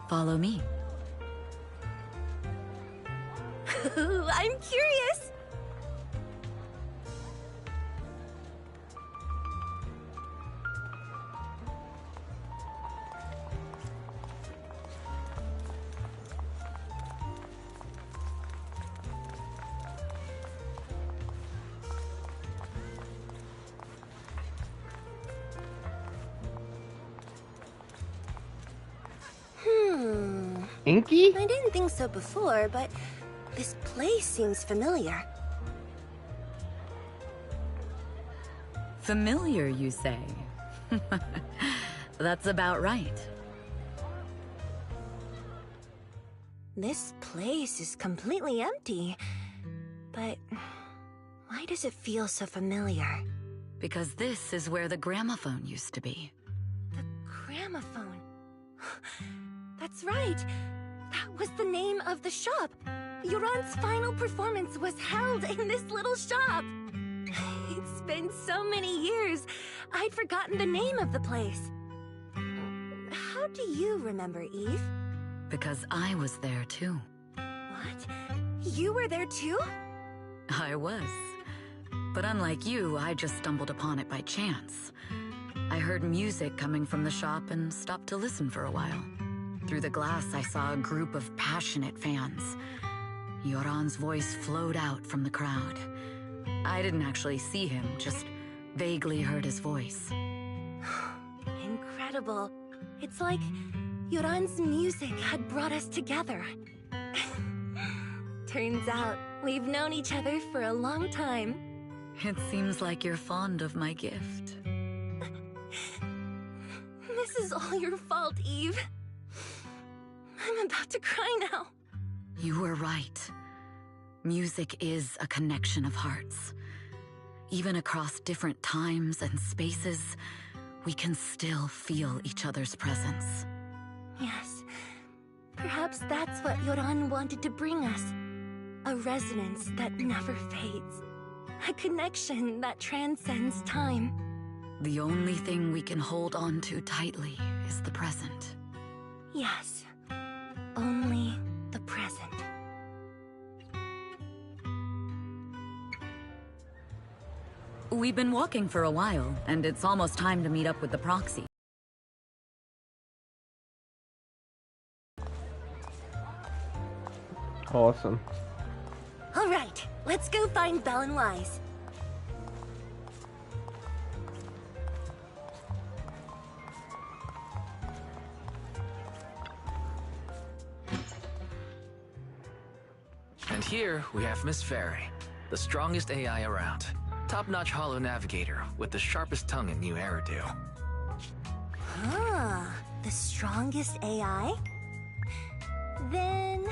follow me. I'm curious. Inky? I didn't think so before, but this place seems familiar. Familiar, you say? That's about right. This place is completely empty. But why does it feel so familiar? Because this is where the gramophone used to be. The gramophone. That's right. That was the name of the shop. Yoran's final performance was held in this little shop. It's been so many years, I'd forgotten the name of the place. How do you remember, Eve? Because I was there too. What? You were there too? I was. But unlike you, I just stumbled upon it by chance. I heard music coming from the shop and stopped to listen for a while. Through the glass, I saw a group of passionate fans. Yoran's voice flowed out from the crowd. I didn't actually see him, just vaguely heard his voice. Incredible. It's like Yoran's music had brought us together. Turns out, we've known each other for a long time. It seems like you're fond of my gift. This is all your fault, Eve. I'm about to cry now. You were right. Music is a connection of hearts. Even across different times and spaces, we can still feel each other's presence. Yes. Perhaps that's what Yoran wanted to bring us. A resonance that never fades. A connection that transcends time. The only thing we can hold on to tightly is the present. Yes. Only the present. We've been walking for a while, and it's almost time to meet up with the proxy. Awesome. All right, let's go find Belle and Wise. And here we have Miss Fairy, the strongest AI around. Top-notch holo navigator with the sharpest tongue and new hairdo. Huh, the strongest AI? Then...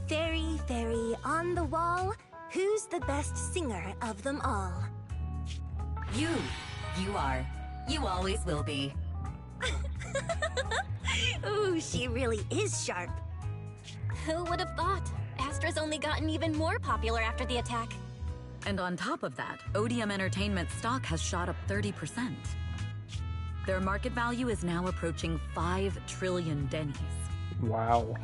Fairy, fairy, on the wall, who's the best singer of them all? You. You are. You always will be. Ooh, she really is sharp. Who would have thought? Astra's only gotten even more popular after the attack. And on top of that, ODM Entertainment stock has shot up 30%. Their market value is now approaching 5 trillion dennies. Wow.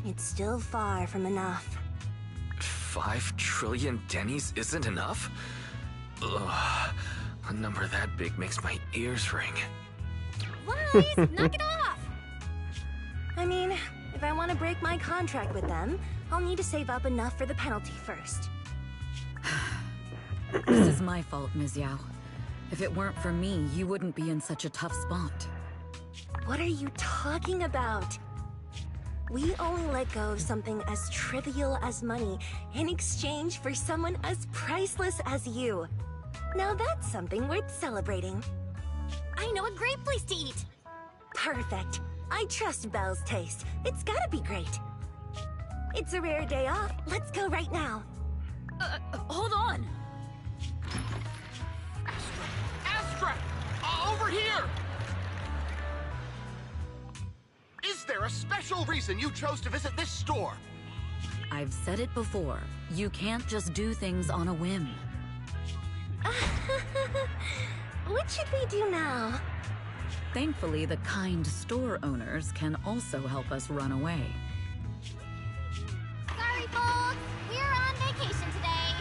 It's still far from enough. 5 trillion dennies isn't enough? Ugh. A number that big makes my ears ring. Wise, knock it off! I mean, if I want to break my contract with them, I'll need to save up enough for the penalty first. This is my fault, Ms. Yao. If it weren't for me, you wouldn't be in such a tough spot. What are you talking about? We only let go of something as trivial as money in exchange for someone as priceless as you. Now that's something worth celebrating. I know a great place to eat! Perfect. I trust Belle's taste. It's gotta be great. It's a rare day off. Let's go right now. Hold on! Astra! Over here! Is there a special reason you chose to visit this store? I've said it before. You can't just do things on a whim. What should we do now? Thankfully, the kind store owners can also help us run away. Sorry, folks. We're on vacation today.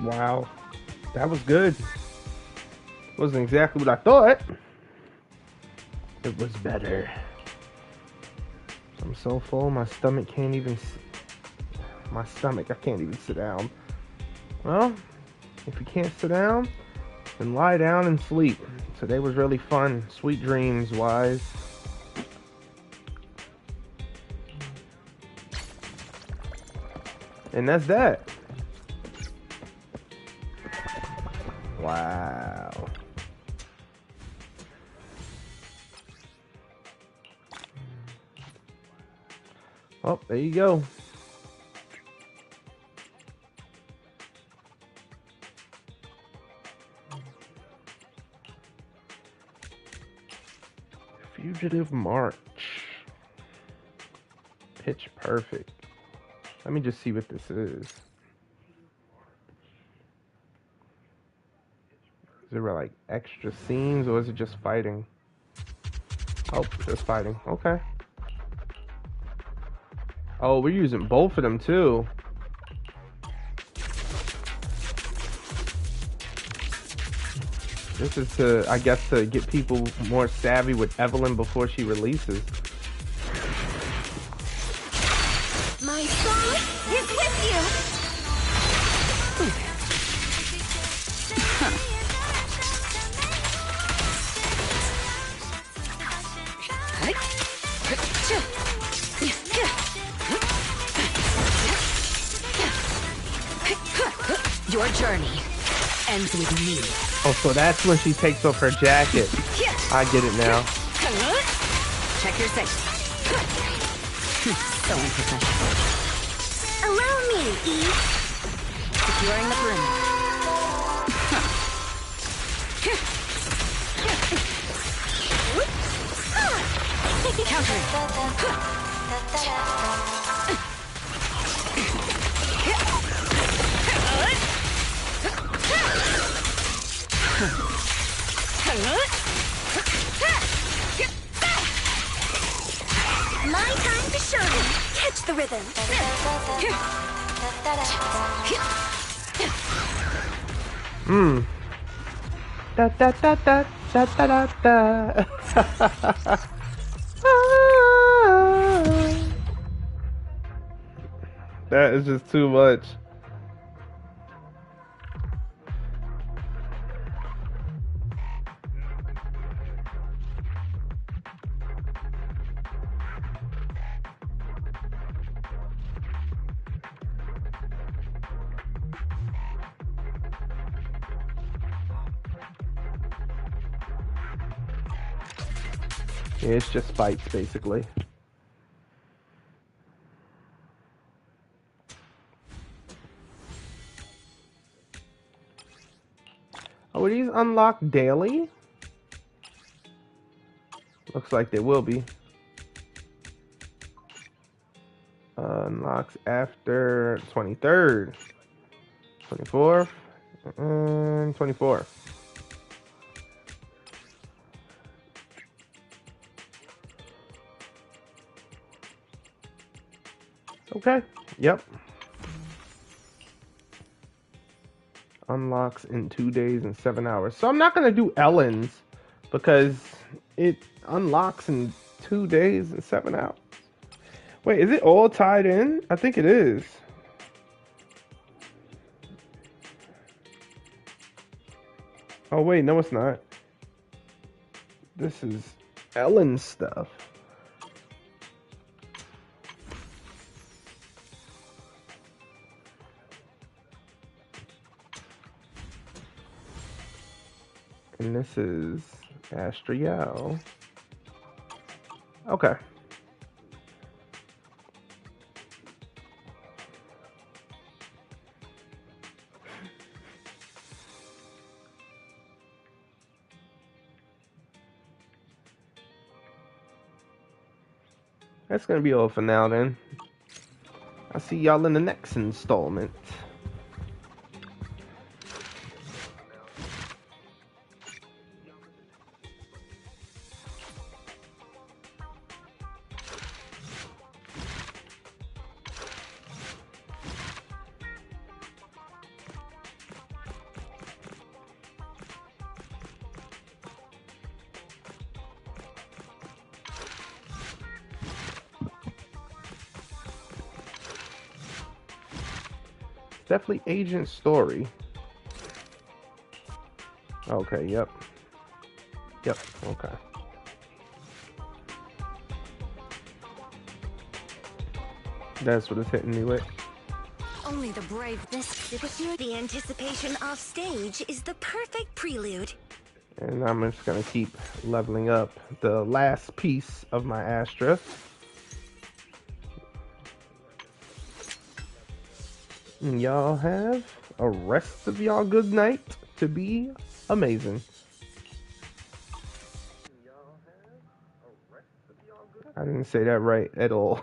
Wow. That was good. Wasn't exactly what I thought. It was better. I'm so full, my stomach can't even... I can't even sit down. Well, if you can't sit down, then lie down and sleep. Today was really fun. Sweet dreams, Wise. And that's that. Wow. Oh, there you go. Fugitive March. Pitch Perfect. Let me just see what this is. Is there like extra scenes or is it just fighting? Oh, just fighting. Okay. Oh, we're using both of them too. This is to, I guess, to get people more savvy with Evelyn before she releases. My soul is with you! Your journey ends with me. Oh, so that's when she takes off her jacket. I get it now. Check your sight. So unprofessional. Allow me, Eve. Securing the perimeter. Countering. My time to shine. Catch the rhythm. Da da da da da da da da. That is just too much. Yeah, it's just fights, basically. Oh, are these unlocked daily? Looks like they will be. Unlocks after 23rd, 24th, and 24th. Okay, yep. Unlocks in 2 days and 7 hours. So I'm not going to do Ellen's because it unlocks in 2 days and 7 hours. Wait, is it all tied in? I think it is. Oh, wait, no, it's not. This is Ellen's stuff. And this is Astra. Okay. That's gonna be all for now then. I'll see y'all in the next installment. Definitely Agent Story. Okay, yep. Yep, okay. That's what it's hitting me with. Only the brave the anticipation off stage is the perfect prelude. And I'm just gonna keep leveling up the last piece of my Astra. And y'all have a rest of y'all good night to be amazing. I didn't say that right at all.